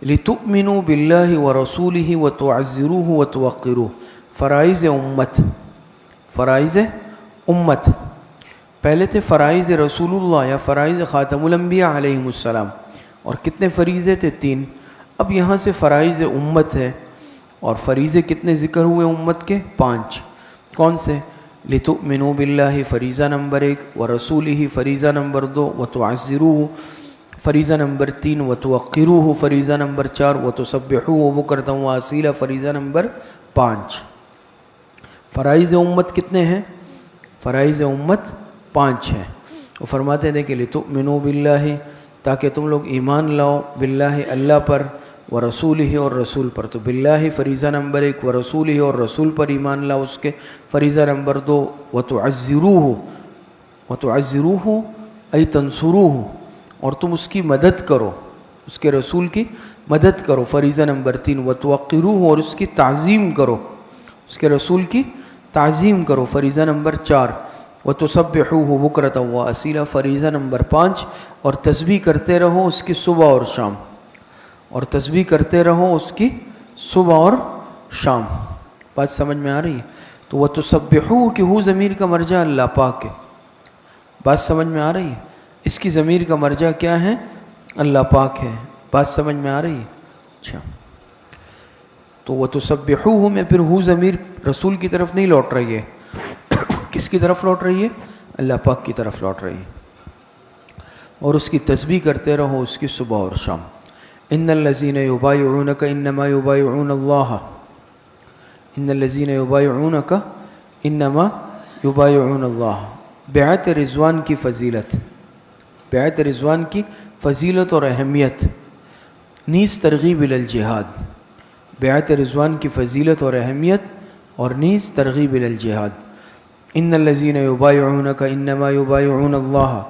لتؤمنوا باللہ ورسولہ وتعزروہ وتوقروہ، فرائض امت، فرائض امت. پہلے تھے فرائض رسول اللہ یا فرائض خاتم الانبیاء علیہ السلام، اور کتنے فریضے تھے؟ 3. اب یہاں سے فرائض امت ہے، اور فریضے کتنے ذکر ہوئے امت کے؟ 5. کون سے؟ لتؤمنوا باللہ فریضہ نمبر 1، ورسولہ فریضہ نمبر 2، وتعزروہ فریضہ نمبر 3، وتوقروہ فریضہ نمبر 4، وتسبحوہ بکرۃ واصیلا فریضہ نمبر 5. فرائض امت کتنے ہیں؟ فرائض امت 5 ہیں. وہ فرماتے ہیں کہ لتؤمنوا باللہ، تاکہ تم لوگ ایمان لاؤ، باللہ اللہ پر، ورسولہ اور رسول پر. تو باللہ فریضہ نمبر 1، ورسولہ اور رسول پر ایمان لاؤ اس کے، فریضہ نمبر 2. وتعزروہ، وتعزروہ ای تنصروہ، اور تم اس کی مدد کرو، اس کے رسول کی مدد کرو، فریضہ نمبر 3. وتوقروہ، اور اس کی تعظیم کرو، اس کے رسول کی تعظیم کرو، فریضہ نمبر 4. وتسبحوہ بکرۃ واصیلا فریضہ نمبر 5. اور تسبیح کرتے رہو اس کی صبح اور شام، اور تسبیح کرتے رہو اس کی صبح اور شام. بات سمجھ میں آ رہی ہے؟ تو وتسبحوہ کی ہو ضمیر کا مرجع اللہ پاک ہے. بات سمجھ میں آ رہی ہے؟ اس کی ضمیر کا مرجع کیا ہے؟ اللہ پاک ہے. بات سمجھ میں آ رہی ہے؟ اچھا. تو وتسبحوہ میں پھر ہو ضمیر رسول کی طرف نہیں لوٹ رہی ہے، کس کی طرف لوٹ رہی ہے؟ اللہ پاک کی طرف لوٹ رہی ہے. اور اس کی تسبیح کرتے رہو اس کی صبح اور شام. ان الذین یبایعونک انما یبایعون اللہ، ان الذین یبایعونک انما یبایعون اللہ. بیعت رضوان کی فضیلت، بیعت رضوان کی فضیلت اور اہمیت، نیز ترغیب الی الجہاد. بیعت رضوان کی فضیلت اور اہمیت اور نیز ترغیب الی الجہاد. ان الذین یبایعونک انما یبایعون اللہ،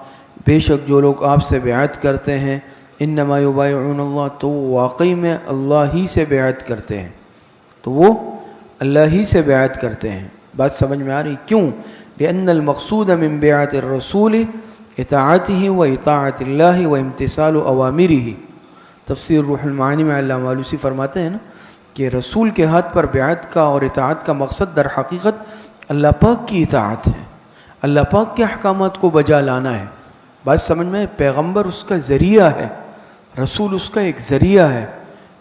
بے شک جو لوگ آپ سے بیعت کرتے ہیں، انما یبایعون اللہ، تو واقعی میں اللہ ہی سے بیعت کرتے ہیں، تو وہ اللہ ہی سے بیعت کرتے ہیں. بات سمجھ میں آ رہی؟ کیوں؟ لأن المقصود من بیعت الرسول اطاعته و اطاعت اللہ و امتثال اوامرہ. تفسیر روح المعانی میں علامہ آلوسی فرماتے ہیں نا کہ رسول کے ہاتھ پر بیعت کا اور اطاعت کا مقصد در حقیقت اللہ پاک کی اطاعت ہے. اللہ پاک کے احکامات کو بجا لانا ہے. بات سمجھ میں؟ پیغمبر اس کا ذریعہ ہے، رسول اس کا ایک ذریعہ ہے.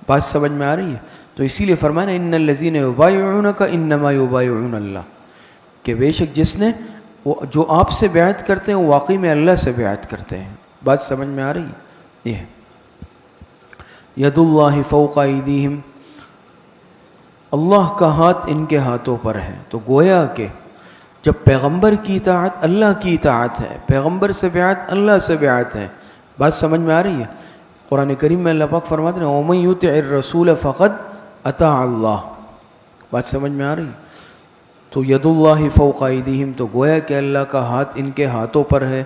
بات سمجھ میں آ رہی ہے؟ تو اسی لیے فرمانا ان الذین یبایعونک انما یبایعون اللہ، کہ بے شک جس نے جو آپ سے بیعت کرتے ہیں وہ واقعی میں اللہ سے بیعت کرتے ہیں. بات سمجھ میں آ رہی ہے؟ یہ ید اللہ فوق ایدیہم، اللہ کا ہاتھ ان کے ہاتھوں پر ہے. تو گویا کہ جب پیغمبر کی اطاعت اللہ کی اطاعت ہے، پیغمبر سے بیعت اللہ سے بیعت ہے. بات سمجھ میں آ رہی ہے؟ قرآن کریم میں اللہ پاک فرماتے ہیں وَمَن يُطِعِ الرَّسُولَ فَقَدْ اطاع اللہ. بات سمجھ میں آ رہی ہے؟ تو ید اللہ فوق ایدیہم، تو گویا کہ اللہ کا ہاتھ ان کے ہاتھوں پر ہے.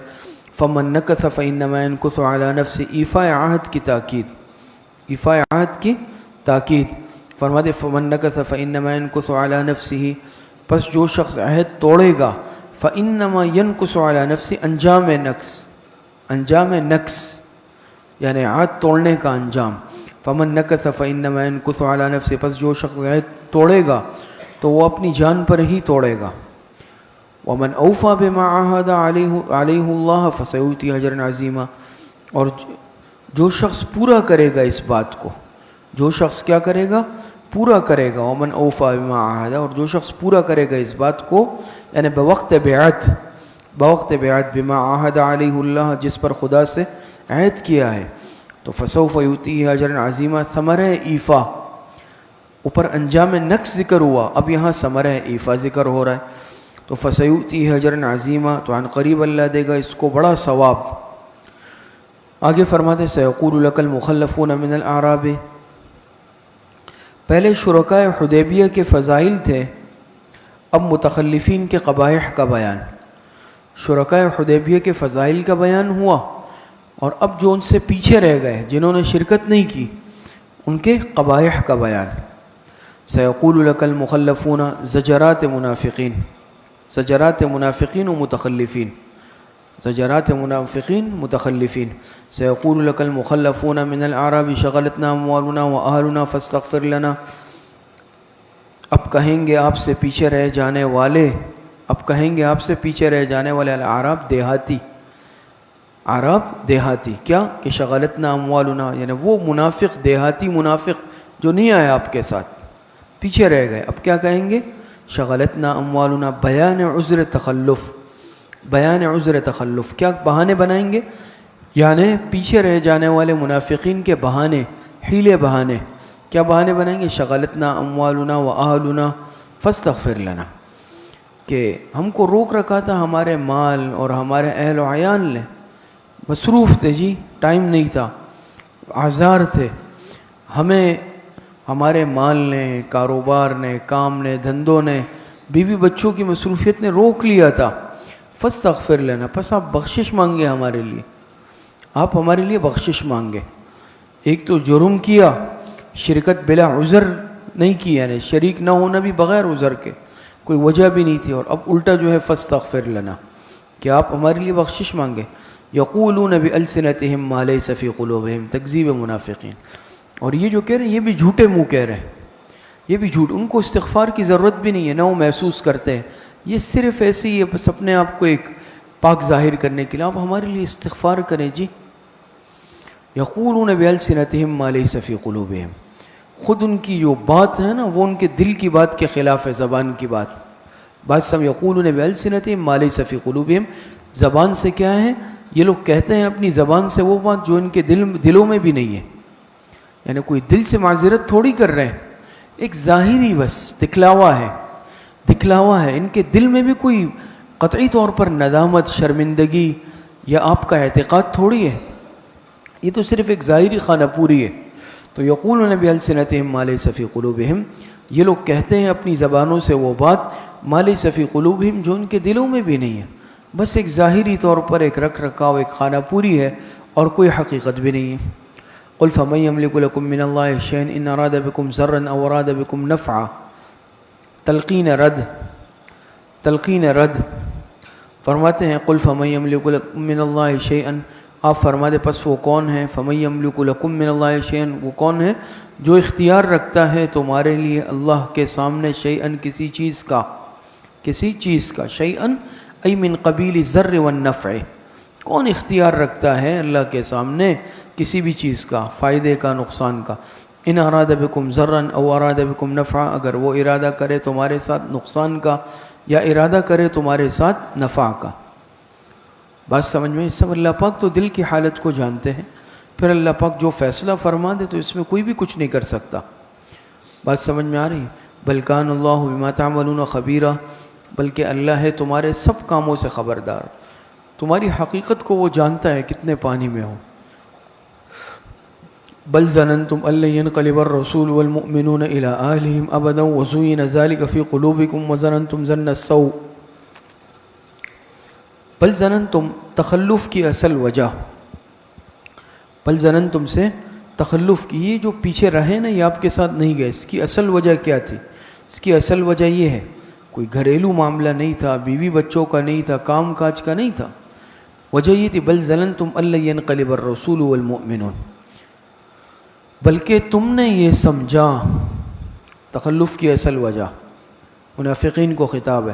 فَمَن نَكَثَ فَإِنَّمَا يَنكُثُ عَلَى نَفْسِهِ، ایفاء عہد کی تاکید، ایفاء عہد کی تاکید. فرماتے فَمَن نَكَثَ فَإِنَّمَا يَنكُثُ عَلَى نَفْسِهِ، پس جو شخص عہد توڑے گا، فَإِنَّمَا يَنكُثُ عَلَى نَفْسِهِ، انجام نقص، انجام نقص یعنی عہد توڑنے کا انجام. فَمَن نَكَثَ فَإِنَّمَا يَنكُثُ عَلَى نَفْسِهِ، پس جو شخص عہد توڑے گا تو وہ اپنی جان پر ہی توڑے گا. وَمَنْ أَوْفَى بِمَا عَاهَدَ عَلَيْهُ اللَّهُ فَسَيُؤْتِيهِ أَجْرًا عَظِيمًا، اور جو شخص پورا کرے گا اس بات کو، جو شخص کیا کرے گا؟ پورا کرے گا. وَمَنْ أَوْفَى بِمَا عَاهَدَ، اور جو شخص پورا کرے گا اس بات کو، یعنی بوقت بیعت بما عَاهَدَ عَلَيْهُ اللَّهُ، جس پر خدا سے عہد کیا ہے. تو فَسَوْفَ يُؤْتِيهِ أَجْرًا عَظِيمًا، ثمرہ ایفا، اوپر انجام نقص ذکر ہوا، اب یہاں ثمرہ ایفا ذکر ہو رہا ہے. تو فَسَيُؤْتِيهِ أَجْرًا عَظِيمًا، تو عن قریب اللہ دے گا اس کو بڑا ثواب. آگے فرماتے سَيَقُولُ لَكَ الْمُخَلَّفُونَ مِنَ الْأَعْرَابِ، پہلے شرکاء حدیبیہ کے فضائل تھے، اب متخلفین کے قبائح کا بیان. شرکاء حدیبیہ کے فضائل کا بیان ہوا، اور اب جو ان سے پیچھے رہ گئے جنہوں نے شرکت نہیں کی ان کے قبائح کا بیان. سَيَقُولُ لَكَ الْمُخَلَّفُونَ، زجرات منافقین، زجرات منافقین و متخلفین، زجرات منافقین متخلفین. سَيَقُولُ لَكَ الْمُخَلَّفُونَ مِنَ الْأَعْرَابِ شَغَلَتْنَا أَمْوَالُنَا وَأَهْلُنَا فَاسْتَغْفِرْ لَنَا، اب کہیں گے آپ سے پیچھے رہ جانے والے، اب کہیں گے آپ سے پیچھے رہ جانے والے العراب دیہاتی، عرب دیہاتی، کیا کہ شغلتنا اموالنا، یعنی وہ منافق دیہاتی منافق جو نہیں آئے آپ کے ساتھ، پیچھے رہ گئے. اب کیا کہیں گے؟ شغلتنا اموالنا، بیان عذر تخلف، بیان عذر تخلف، کیا بہانے بنائیں گے؟ یعنی پیچھے رہ جانے والے منافقین کے بہانے، حیلے بہانے، کیا بہانے بنائیں گے؟ شغلتنا اموالنا واہلنا فاستغفر لنا، کہ ہم کو روک رکھا تھا ہمارے مال اور ہمارے اہل و عیال نے، مصروف تھے جی، ٹائم نہیں تھا، اعذار تھے، ہمیں ہمارے مال نے، کاروبار نے، کام نے، دھندوں نے، بیوی بچوں کی مصروفیت نے روک لیا تھا. فاستغفر لنا، پس آپ بخشش مانگے ہمارے لیے، آپ ہمارے لیے بخشش مانگے. ایک تو جرم کیا، شرکت بلا عذر نہیں کی، یعنی شریک نہ ہونا بھی بغیر عذر کے، کوئی وجہ بھی نہیں تھی، اور اب الٹا جو ہے فاستغفر لنا، کہ آپ ہمارے لیے بخشش مانگے. یقولون بألسنتہم ما لیس فی قلوبہم، تکذیب منافقین. اور یہ جو کہہ رہے ہیں یہ بھی جھوٹے منہ کہہ رہے ہیں، یہ بھی جھوٹ، ان کو استغفار کی ضرورت بھی نہیں ہے، نہ وہ محسوس کرتے ہیں، یہ صرف ایسے ہی ہے، بس اپنے آپ کو ایک پاک ظاہر کرنے کے لیے آپ ہمارے لیے استغفار کریں جی. یقولون بألسنتہم ما لیس فی قلوبہم، خود ان کی جو بات ہے نا وہ ان کے دل کی بات کے خلاف ہے، زبان کی بات. بات سب یقولون بألسنتہم ما لیس فی قلوبہم، زبان سے کیا ہے؟ یہ لوگ کہتے ہیں اپنی زبان سے وہ بات جو ان کے دلوں میں بھی نہیں ہے، یعنی کوئی دل سے معذرت تھوڑی کر رہے ہیں، ایک ظاہری بس دکھلاوا ہے، دکھلاوا ہے، ان کے دل میں بھی کوئی قطعی طور پر ندامت، شرمندگی یا آپ کا اعتقاد تھوڑی ہے، یہ تو صرف ایک ظاہری خانہ پوری ہے. تو یقولون بألسنتہم ما لیس فی قلوبہم، یہ لوگ کہتے ہیں اپنی زبانوں سے وہ بات ما لیس فی قلوبہم جو ان کے دلوں میں بھی نہیں ہے، بس ایک ظاہری طور پر ایک رکھ رکھاؤ، ایک خانہ پوری ہے، اور کوئی حقیقت بھی نہیں ہے. قل فمن یملک لکم من اللہ شیئا ان اراد بکم ضرا او اراد بکم نفعا، تلقین رد، تلقین رد. فرماتے ہیں قل فمن یملک لکم من اللہ شیئا، آپ فرما دے پس وہ کون ہے؟ فمن یملک لکم من اللہ شیئا، وہ کون ہے جو اختیار رکھتا ہے تمہارے لیے اللہ کے سامنے شیئا، کسی چیز کا، کسی چیز کا، شیئا ای من قبیل الضر والنفع، کون اختیار رکھتا ہے اللہ کے سامنے کسی بھی چیز کا، فائدے کا، نقصان کا. ان اراد بکم ضرا او اراد بکم نفعا، اگر وہ ارادہ کرے تمہارے ساتھ نقصان کا یا ارادہ کرے تمہارے ساتھ نفع کا. بات سمجھ میں؟ سب اللہ پاک تو دل کی حالت کو جانتے ہیں، پھر اللہ پاک جو فیصلہ فرما دے تو اس میں کوئی بھی کچھ نہیں کر سکتا. بات سمجھ میں آ رہی ہے؟ بل کان اللہ بما تعملون خبیرا، بلکہ اللہ ہے تمہارے سب کاموں سے خبردار، تمہاری حقیقت کو وہ جانتا ہے کتنے پانی میں ہو. بل ظننتم ان لن ينقلب الرسول والمؤمنون الى اهلهم ابدا وزين ذلك في قلوبكم وظننتم ظن السوء. بل ظننتم تخلف کی اصل وجہ، بل ظننتم سے تخلف کی، یہ جو پیچھے رہے نا یہ آپ کے ساتھ نہیں گئے، اس کی اصل وجہ کیا تھی؟ اس کی اصل وجہ یہ ہے کوئی گھریلو معاملہ نہیں تھا، بیوی بچوں کا نہیں تھا، کام کاج کا نہیں تھا. وجہ یہ تھی بل ظننتم ان لن ينقلب الرسول والمؤمنون، بلکہ تم نے یہ سمجھا. تخلف کی اصل وجہ منافقین کو خطاب ہے،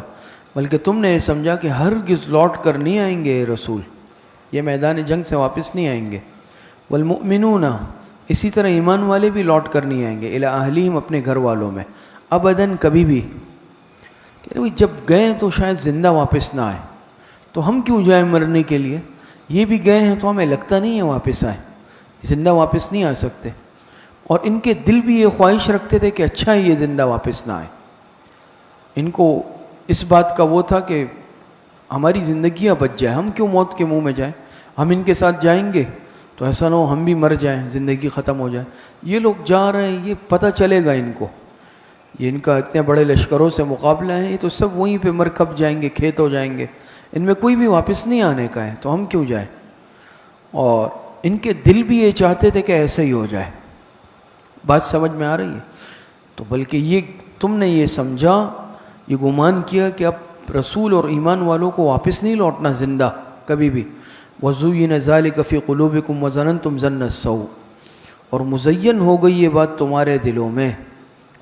بلکہ تم نے یہ سمجھا کہ ہرگز لوٹ کر نہیں آئیں گے یہ رسول، یہ میدان جنگ سے واپس نہیں آئیں گے. والمؤمنون، اسی طرح ایمان والے بھی لوٹ کر نہیں آئیں گے، الی اہلہم، اپنے گھر والوں میں، ابداً، کبھی بھی. کہ جب گئے تو شاید زندہ واپس نہ آئے، تو ہم کیوں جائیں مرنے کے لیے؟ یہ بھی گئے ہیں تو ہمیں لگتا نہیں ہے واپس آئے، زندہ واپس نہیں آ سکتے. اور ان کے دل بھی یہ خواہش رکھتے تھے کہ اچھا ہے یہ زندہ واپس نہ آئے. ان کو اس بات کا وہ تھا کہ ہماری زندگیاں بچ جائیں، ہم کیوں موت کے منہ میں جائیں، ہم ان کے ساتھ جائیں گے تو ایسا نہ ہو ہم بھی مر جائیں، زندگی ختم ہو جائے. یہ لوگ جا رہے ہیں، یہ پتہ چلے گا ان کو، یہ ان کا اتنے بڑے لشکروں سے مقابلہ ہے، یہ تو سب وہیں پہ مر کھپ جائیں گے، کھیت ہو جائیں گے، ان میں کوئی بھی واپس نہیں آنے کا ہے، تو ہم کیوں جائیں. اور ان کے دل بھی یہ چاہتے تھے کہ ایسا ہی ہو جائے. بات سمجھ میں آ رہی ہے؟ تو بلکہ یہ تم نے یہ سمجھا، یہ گمان کیا کہ اب رسول اور ایمان والوں کو واپس نہیں لوٹنا زندہ کبھی بھی. وَزُيِّنَ ذَلِكَ فِي قُلُوبِكُمْ وَظَنَنْتُمْ ظَنَّ السَّوْءِ، اور مزین ہو گئی یہ بات تمہارے دلوں میں،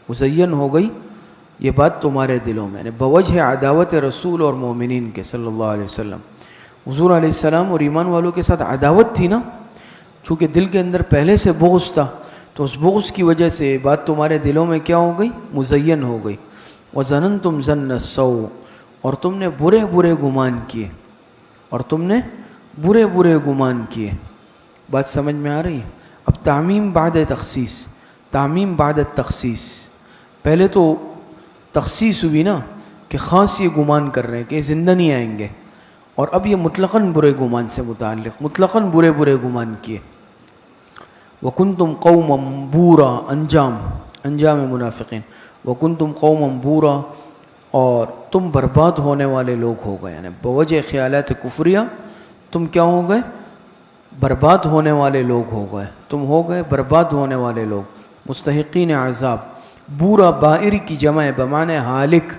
مزین ہو گئی یہ بات تمہارے دلوں میں، یعنی بوجہ عداوت رسول اور مومنین کے صلی اللہ علیہ وسلم. حضور علیہ السلام اور ایمان والوں کے ساتھ عداوت تھی نا، چونکہ دل کے اندر پہلے سے بغض تھا، تو اس بغض کی وجہ سے بات تمہارے دلوں میں کیا ہو گئی؟ مزین ہو گئی. وَظَنَنْتُمْ ظَنَّ السَّوْءِ، اور تم نے برے برے گمان کیے، اور تم نے برے برے گمان کیے. بات سمجھ میں آ رہی ہے؟ اب تعمیم بعد تخصیص، تعمیم بعد تخصیص. پہلے تو تخصیص ہوئی نا کہ خاص یہ گمان کر رہے ہیں کہ زندہ نہیں آئیں گے، اور اب یہ مطلقاً برے گمان سے متعلق، مطلقاً برے برے گمان کیے. وَكُنْتُمْ قَوْمًا بُورًا، انجام منافقین. وَكُنْتُمْ قَوْمًا بُورًا، اور تم برباد ہونے والے لوگ ہو گئے، یعنی بوجہ خیالات کفریہ تم کیا ہو گئے؟ برباد ہونے والے لوگ ہو گئے، تم ہو گئے برباد ہونے والے لوگ، مستحقین عذاب. بورا بائر کی جمع ہے بمعنی ہالک،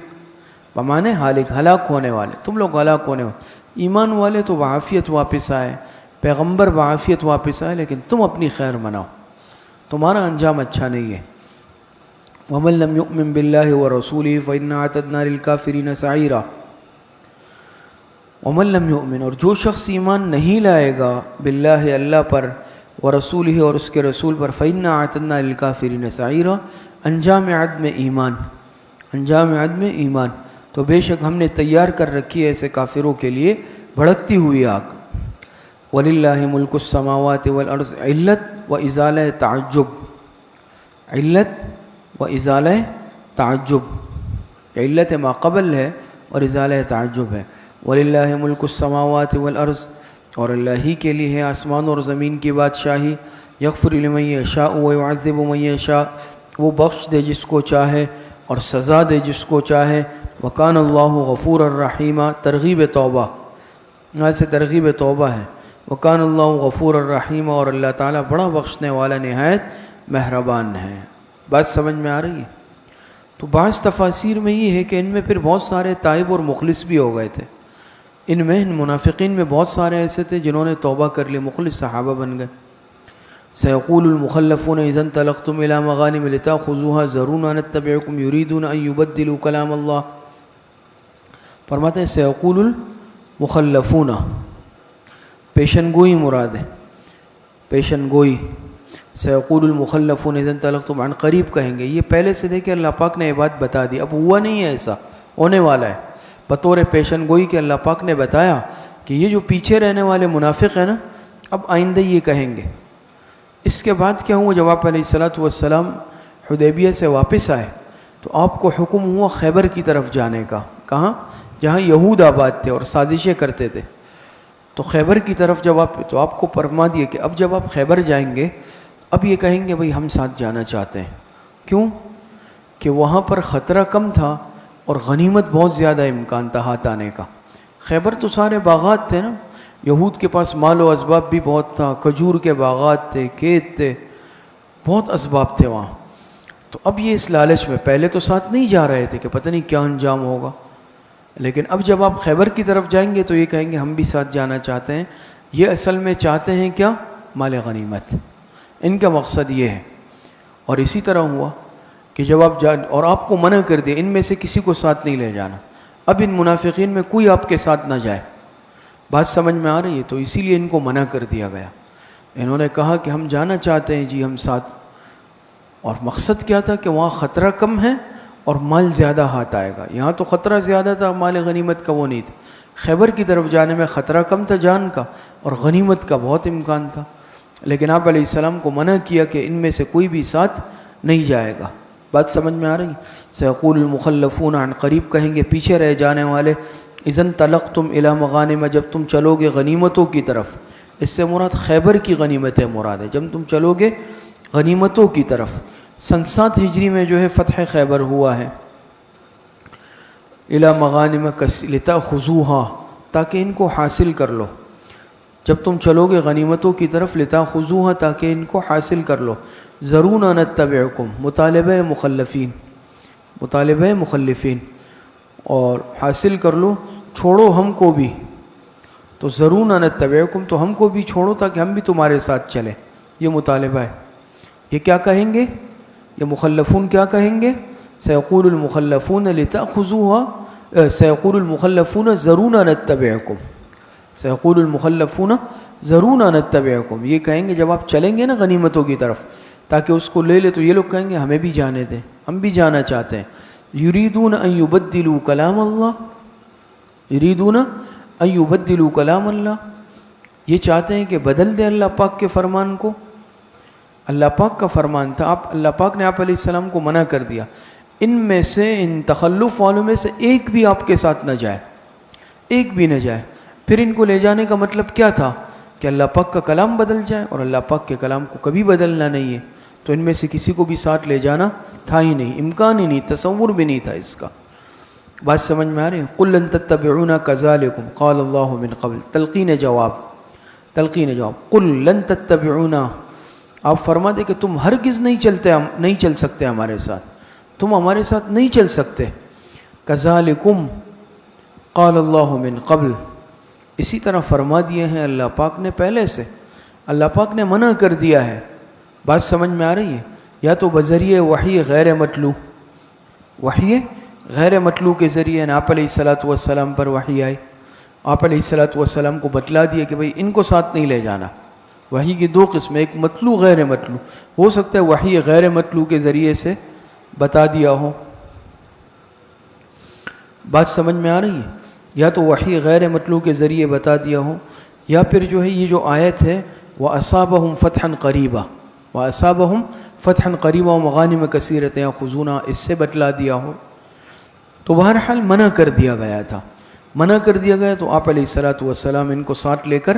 بمعنی ہالک، ہلاک ہونے والے، تم لوگ ہلاک ہونے والے. ایمان والے تو بعافیت واپس آئے، پیغمبر بعافیت واپس آئے، لیکن تم اپنی خیر مناؤ، تمہارا انجام اچھا نہیں ہے. وَمَن لَّمْ يُؤْمِن بِاللَّهِ وَرَسُولِهِ فَإِنَّا أَعْتَدْنَا لِلْكَافِرِينَ سَعِيرًا. وَمَن لَّمْ يُؤْمِن، اور جو شخص ایمان نہیں لائے گا باللہ، اللہ پر، ورسولہ، اور اس کے رسول پر، فَإِنَّا أَعْتَدْنَا لِلْكَافِرِينَ سَعِيرًا، انجام عدم ایمان، انجام عدم ایمان، تو بے شک ہم نے تیار کر رکھی ہے ایسے کافروں کے لیے بھڑکتی ہوئی آگ. وَلِلَّهِ مُلْكُ السَّمَاوَاتِ وَالْأَرْضِ، علت و ازالہ تعجب، علت و ازالہ تعجب، علت ما قبل ہے اور ازالہ تعجب ہے. وَلِلَّهِ مُلْكُ السَّمَاوَاتِ وَالْأَرْضِ، اور اللہ ہی کے لیے ہے آسمان اور زمین کی بادشاہی. یغفر لمن یشاء ویعذب من یشاء، وہ بخش دے جس کو چاہے اور سزا دے جس کو چاہے. وکان اللہ غفور الرحیم، ترغیب توبہ، یہاں سے ترغیب توبہ ہے. وکان اللہ غفور الرحیم، اور اللہ تعالیٰ بڑا بخشنے والا نہایت مہربان ہے. بات سمجھ میں آ رہی ہے؟ تو بعض تفاسیر میں یہ ہے کہ ان میں پھر بہت سارے تائب اور مخلص بھی ہو گئے تھے. ان منافقین میں بہت سارے ایسے تھے جنہوں نے توبہ کر لی، مخلص صحابہ بن گئے. سيقول المخلفون إذا انطلقتم إلى مغانم لتأخذوها ذرونا نتبعكم يريدون أن يبدلوا كلام الله. فرماتے ہیں سيقول مخلفون پیشن گوئی مراد ہے، پیشن گوئی. سیقول المخلفون اذا انطلقتم عن قریب کہیں گے. یہ پہلے سے دیکھیں اللہ پاک نے یہ بات بتا دی، اب ہوا نہیں ہے، ایسا ہونے والا ہے. بطور پیشن گوئی کہ اللہ پاک نے بتایا کہ یہ جو پیچھے رہنے والے منافق ہیں نا، اب آئندہ یہ کہیں گے. اس کے بعد کیا ہوا؟ جب آپ علیہ الصلوۃ والسلام حدیبیہ سے واپس آئے تو آپ کو حکم ہوا خیبر کی طرف جانے کا. کہاں؟ جہاں یہود آباد تھے اور سازشیں کرتے تھے. تو خیبر کی طرف جب آپ کو فرما دیا کہ اب جب آپ خیبر جائیں گے اب یہ کہیں گے بھئی ہم ساتھ جانا چاہتے ہیں. کیوں؟ کہ وہاں پر خطرہ کم تھا اور غنیمت بہت زیادہ امکان تھا ہاتھ آنے کا. خیبر تو سارے باغات تھے نا، یہود کے پاس مال و اسباب بھی بہت تھا، کھجور کے باغات تھے، کھیت تھے، بہت اسباب تھے وہاں. تو اب یہ اس لالچ میں پہلے تو ساتھ نہیں جا رہے تھے کہ پتہ نہیں کیا انجام ہوگا، لیکن اب جب آپ خیبر کی طرف جائیں گے تو یہ کہیں گے ہم بھی ساتھ جانا چاہتے ہیں. یہ اصل میں چاہتے ہیں کیا؟ مال غنیمت. ان کا مقصد یہ ہے. اور اسی طرح ہوا کہ جب آپ اور آپ کو منع کر دیا ان میں سے کسی کو ساتھ نہیں لے جانا. اب ان منافقین میں کوئی آپ کے ساتھ نہ جائے. بات سمجھ میں آ رہی ہے؟ تو اسی لیے ان کو منع کر دیا گیا. انہوں نے کہا کہ ہم جانا چاہتے ہیں جی ہم ساتھ. اور مقصد کیا تھا کہ وہاں خطرہ کم ہے اور مال زیادہ ہاتھ آئے گا. یہاں تو خطرہ زیادہ تھا، مال غنیمت کا وہ نہیں تھا. خیبر کی طرف جانے میں خطرہ کم تھا جان کا اور غنیمت کا بہت امکان تھا. لیکن آپ علیہ السلام کو منع کیا کہ ان میں سے کوئی بھی ساتھ نہیں جائے گا. بات سمجھ میں آ رہی؟ سیقول المخلفون عن قریب کہیں گے پیچھے رہ جانے والے، اذا انطلقتم الی مغانم جب تم چلو گے غنیمتوں کی طرف. اس سے مراد خیبر کی غنیمتیں مراد ہے. جب تم چلو گے غنیمتوں کی طرف. سن 7 ہجری میں جو ہے فتح خیبر ہوا ہے. الی مغانم لتاخذوها تاکہ ان کو حاصل کر لو. جب تم چلو گے غنیمتوں کی طرف لتاخذوها تاکہ ان کو حاصل کر لو. ذرونا نتبعکم مطالبہ مخلفین، مطالبہ مخلفین، اور حاصل کر لو چھوڑو ہم کو بھی. تو ذرونا نتبعکم تو ہم کو بھی چھوڑو تاکہ ہم بھی تمہارے ساتھ چلیں. یہ مطالبہ ہے. یہ کیا کہیں گے؟ یہ مخلفون کیا کہیں گے؟ سیقول المخلفون لتاخذوها سیقول المخلفون ذرونا نتبعکم. سیقول المخلفون ذرونا نتبعکم. یہ کہیں گے جب آپ چلیں گے نا غنیمتوں کی طرف تاکہ اس کو لے لے، تو یہ لوگ کہیں گے ہمیں بھی جانے دیں، ہم بھی جانا چاہتے ہیں. یریدون ان یبدلوا کلام اللہ، یریدون ان یبدلوا کلام اللہ، یہ چاہتے ہیں کہ بدل دیں اللہ پاک کے فرمان کو. اللہ پاک کا فرمان تھا، اللہ پاک نے آپ علیہ السلام کو منع کر دیا. ان میں سے ان تخلف والوں میں سے ایک بھی آپ کے ساتھ نہ جائے، ایک بھی نہ جائے. پھر ان کو لے جانے کا مطلب کیا تھا؟ کہ اللہ پاک کا کلام بدل جائے، اور اللہ پاک کے کلام کو کبھی بدلنا نہیں ہے. تو ان میں سے کسی کو بھی ساتھ لے جانا تھا ہی نہیں، امکان ہی نہیں، تصور بھی نہیں تھا اس کا. بات سمجھ میں آ رہی ہے؟ قل لن تتبعونا كذلكم قال اللہ من قبل. تلقین جواب، تلقین جواب. قل لن تتبعونا، آپ فرما دیں کہ تم ہرگز نہیں چل سکتے ہمارے ساتھ، تم ہمارے ساتھ نہیں چل سکتے. كذلكم قال اللہ من قبل، اسی طرح فرما دیے ہیں اللہ پاک نے پہلے سے. اللہ پاک نے منع کر دیا ہے. بات سمجھ میں آ رہی ہے؟ یا تو بذریعہ وحی غیر مطلوع، وحی غیر مطلوع کے ذریعے آپ علیہ الصلوۃ والسلام پر وحی آئی، آپ علیہ الصلوۃ والسلام کو بتلا دیا کہ بھئی ان کو ساتھ نہیں لے جانا. وحی کی 2 قسمیں، ایک مطلوع غیر مطلوع. ہو سکتا ہے وحی غیر مطلوع کے ذریعے سے بتا دیا ہو. بات سمجھ میں آ رہی ہے؟ یا تو وحی غیر مطلوع کے ذریعے بتا دیا ہو، یا پھر جو ہے یہ جو آیت ہے وَأَصَابَهُمْ فَتْحًا قَرِيبًا، وَأَصَابَهُمْ فَتْحًا قَرِيبًا وَمَغَانِمَ كَثِيرَةً يَأْخُذُونَهَا، اس سے بتلا دیا ہو. تو بہرحال منع کر دیا گیا تھا. منع کر دیا گیا تو آپ علیہ الصلوۃ والسلام ان کو ساتھ لے کر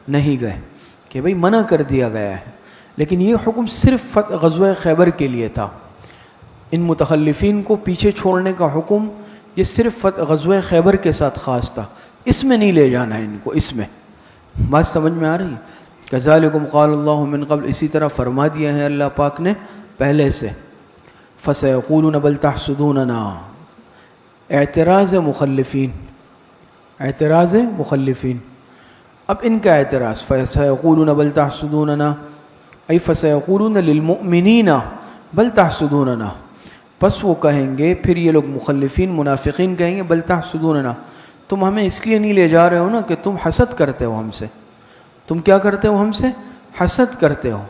نہیں گئے کہ بھئی منع کر دیا گیا ہے. لیکن یہ حکم صرف غزوہ خیبر کے لیے تھا. ان متخلفین کو پیچھے چھوڑنے کا حکم یہ صرف غزوہ خیبر کے ساتھ خاص تھا، اس میں نہیں لے جانا ہے ان کو. اس میں بات سمجھ میں آ رہی ہے؟ کذالکم قال اللہ من قبل، اسی طرح فرما دیا ہے اللہ پاک نے پہلے سے. فسیقولون بل تحسدوننا، اعتراض مخلفین، اعتراض مخلفین. اب ان کا اعتراض فسیقولون بل تحسدوننا ای فسیقولون للمؤمنین بل تحسدوننا، پس وہ کہیں گے، پھر یہ لوگ مخلفین منافقین کہیں گے بل تحسدوننا، تم ہمیں اس لیے نہیں لے جا رہے ہو نا کہ تم حسد کرتے ہو ہم سے. تم کیا کرتے ہو؟ ہم سے حسد کرتے ہو.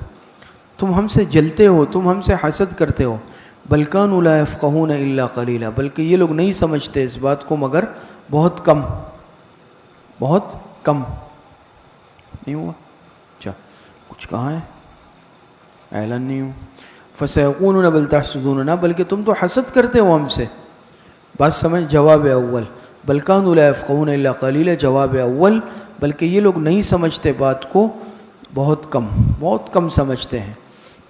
تم ہم سے جلتے ہو, تم ہم سے حسد کرتے ہو. بل کانوا لا یفقہون الا قلیلا, بلکہ یہ لوگ نہیں سمجھتے اس بات کو مگر بہت کم. بہت کم. نہیں ہوا؟ اچھا کچھ کہاں ہے؟ اعلان نہیں ہو. فسیقولون بل تحسدوننا, بلکہ تم تو حسد کرتے ہو ہم سے. بات سمجھ؟ جواب اول بل کانوا لا یفقہون الا قلیلا, جواب اول بلکہ یہ لوگ نہیں سمجھتے بات کو بہت کم. بہت کم سمجھتے ہیں,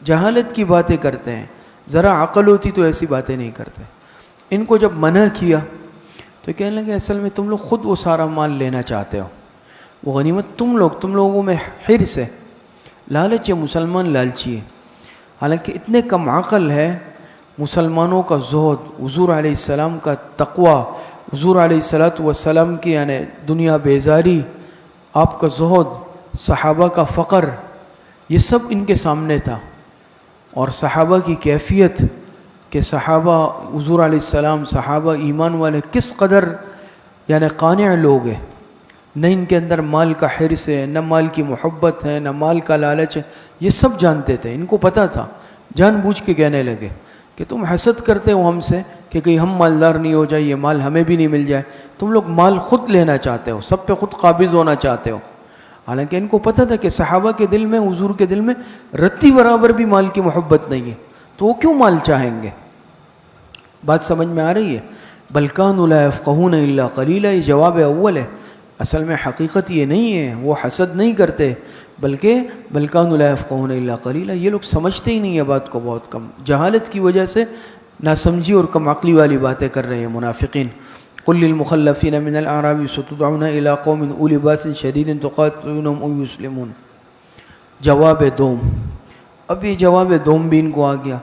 جہالت کی باتیں کرتے ہیں. ذرا عقل ہوتی تو ایسی باتیں نہیں کرتے. ان کو جب منع کیا تو کہنے لگے اصل میں تم لوگ خود وہ سارا مال لینا چاہتے ہو, وہ غنیمت تم لوگوں میں حرص ہے, لالچ ہے. مسلمان لالچی ہے. حالانکہ اتنے کم عقل ہے. مسلمانوں کا زہد, حضور علیہ السلام کا تقوی, حضور علیہ السلام کی یعنی دنیا بیزاری, آپ کا زہد, صحابہ کا فقر, یہ سب ان کے سامنے تھا. اور صحابہ کی کیفیت کہ صحابہ حضور علیہ السلام, صحابہ ایمان والے کس قدر یعنی قانع لوگ ہیں. نہ ان کے اندر مال کا حرص ہے, نہ مال کی محبت ہے, نہ مال کا لالچ ہے. یہ سب جانتے تھے, ان کو پتہ تھا. جان بوجھ کے کہنے لگے کہ تم حسد کرتے ہو ہم سے کہ کہیں ہم مالدار نہیں ہو جائے, یہ مال ہمیں بھی نہیں مل جائے. تم لوگ مال خود لینا چاہتے ہو, سب پہ خود قابض ہونا چاہتے ہو. حالانکہ ان کو پتہ تھا کہ صحابہ کے دل میں, حضور کے دل میں رتی برابر بھی مال کی محبت نہیں ہے, تو وہ کیوں مال چاہیں گے؟ بات سمجھ میں آ رہی ہے؟ بل کانوا لا یفقہون الا قلیلا, یہ جواب اول ہے. اصل میں حقیقت یہ نہیں ہے, وہ حسد نہیں کرتے, بلکہ بل کانوا لا یفقہون الا قلیلا, یہ لوگ سمجھتے ہی نہیں ہے بات کو بہت کم. جہالت کی وجہ سے ناسمجھی اور کم عقلی والی باتیں کر رہے ہیں منافقین. قل للمخلفین من الاعراب ستدعون الى قوم اولی باس شدید تقاتلونهم او یسلمون. جواب دوم. اب یہ جواب دوم بھی ان کو آ گیا.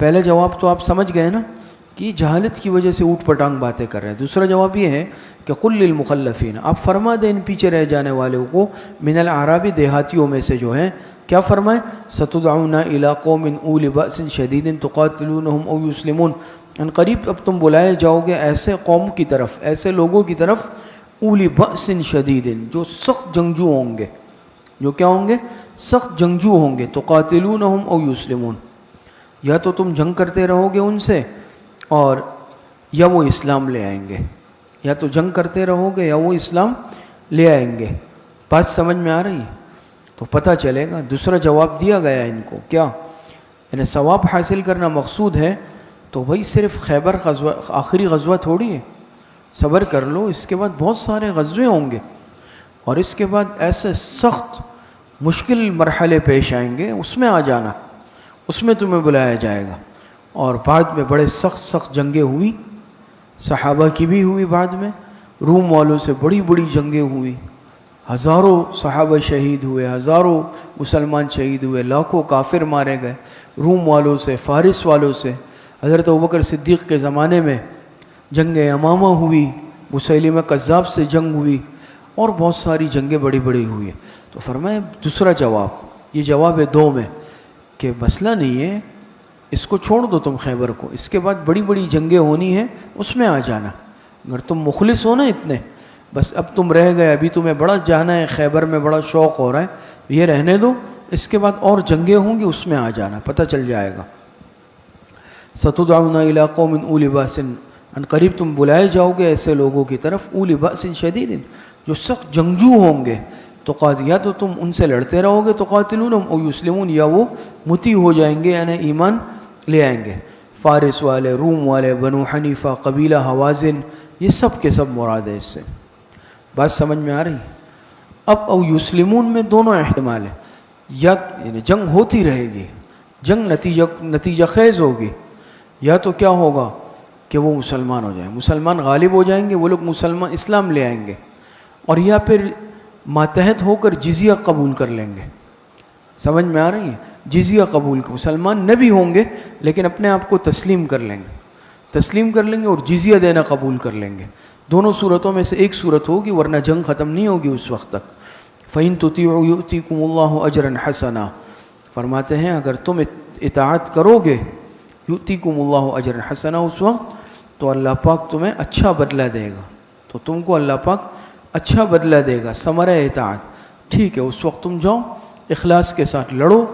پہلا جواب تو آپ سمجھ گئے نا کہ جہالت کی وجہ سے اوٹ پٹانگ باتیں کر رہے ہیں. دوسرا جواب یہ ہے کہ قل للمخلفین, آپ فرما دیں ان پیچھے رہ جانے والوں کو, من الاعراب, دیہاتیوں میں سے جو ہیں, کیا فرمائیں؟ ستدعون الى قوم اولی باس شدید تقاتلونهم او یسلمون, ان قریب اب تم بلائے جاؤ گے ایسے قوم کی طرف, ایسے لوگوں کی طرف, اولی باس شدید, جو سخت جنگجو ہوں گے. جو کیا ہوں گے؟ سخت جنگجو ہوں گے. تقاتلونهم او یسلمون, یا تو تم جنگ کرتے رہو گے ان سے اور یا وہ اسلام لے آئیں گے. یا تو جنگ کرتے رہو گے یا وہ اسلام لے آئیں گے. بات سمجھ میں آ رہی ہے؟ تو پتہ چلے گا. دوسرا جواب دیا گیا ان کو, کیا یعنی ثواب حاصل کرنا مقصود ہے تو وہی صرف خیبر غزوہ آخری غزوہ تھوڑی ہے. صبر کر لو, اس کے بعد بہت سارے غزوے ہوں گے, اور اس کے بعد ایسے سخت مشکل مرحلے پیش آئیں گے, اس میں آ جانا, اس میں تمہیں بلایا جائے گا. اور بعد میں بڑے سخت جنگیں ہوئی, صحابہ کی بھی ہوئی, بعد میں روم والوں سے بڑی جنگیں ہوئی, ہزاروں صحابہ شہید ہوئے, ہزاروں مسلمان شہید ہوئے, لاکھوں کافر مارے گئے روم والوں سے, فارس والوں سے. حضرت ابوبکر صدیق کے زمانے میں جنگ یمامہ ہوئی, مسیلمہ کذاب سے جنگ ہوئی, اور بہت ساری جنگیں بڑی ہوئی. تو فرمایا دوسرا جواب, یہ جواب ہے دو میں, کہ مسئلہ نہیں ہے, اس کو چھوڑ دو تم خیبر کو, اس کے بعد بڑی جنگیں ہونی ہیں, اس میں آ جانا. اگر تم مخلص ہو نا اتنے, بس اب تم رہ گئے, ابھی تمہیں بڑا جانا ہے خیبر میں, بڑا شوق ہو رہا ہے, یہ رہنے دو, اس کے بعد اور جنگیں ہوں گی, اس میں آ جانا, پتہ چل جائے گا. ستدعون الى قوم اولی باس, ان قریب تم بلائے جاؤ گے ایسے لوگوں کی طرف, اولی باس شدید, جو سخت جنگجو ہوں گے. تو یا تو تم ان سے لڑتے رہو گے, تقاتلونہم او یسلمون, یا وہ متی ہو جائیں گے یعنی ایمان لے آئیں گے. فارس والے, روم والے, بنو حنیفہ, قبیلہ حوازن, یہ سب کے سب مراد ہے اس سے. بات سمجھ میں آ رہی؟ اب او یسلمون میں دونوں احتمال ہیں, یا یعنی جنگ ہوتی رہے گی, جنگ نتیجہ خیز ہوگی, یا تو کیا ہوگا کہ وہ مسلمان ہو جائیں, مسلمان غالب ہو جائیں گے, وہ لوگ اسلام لے آئیں گے, اور یا پھر ماتحت ہو کر جزیہ قبول کر لیں گے. سمجھ میں آ رہی ہے؟ جزیہ قبول کر, مسلمان نہ بھی ہوں گے لیکن اپنے آپ کو تسلیم کر لیں گے اور جزیہ دینا قبول کر لیں گے. دونوں صورتوں میں سے ایک صورت ہوگی, ورنہ جنگ ختم نہیں ہوگی اس وقت تک. فَإِن تُطِيعُوا يُؤْتِكُمُ اللَّهُ أَجْرًا حَسَنًا, فرماتے ہیں اگر تم اطاعت کرو گے, یؤتیکم اللہ اجرا حسنا, اس وقت تو اللہ پاک تمہیں اچھا بدلہ دے گا, تو تم کو اللہ پاک اچھا بدلہ دے گا، ثمرہ اطاعت. ٹھیک ہے، اس وقت تم جاؤ اخلاص کے ساتھ لڑو،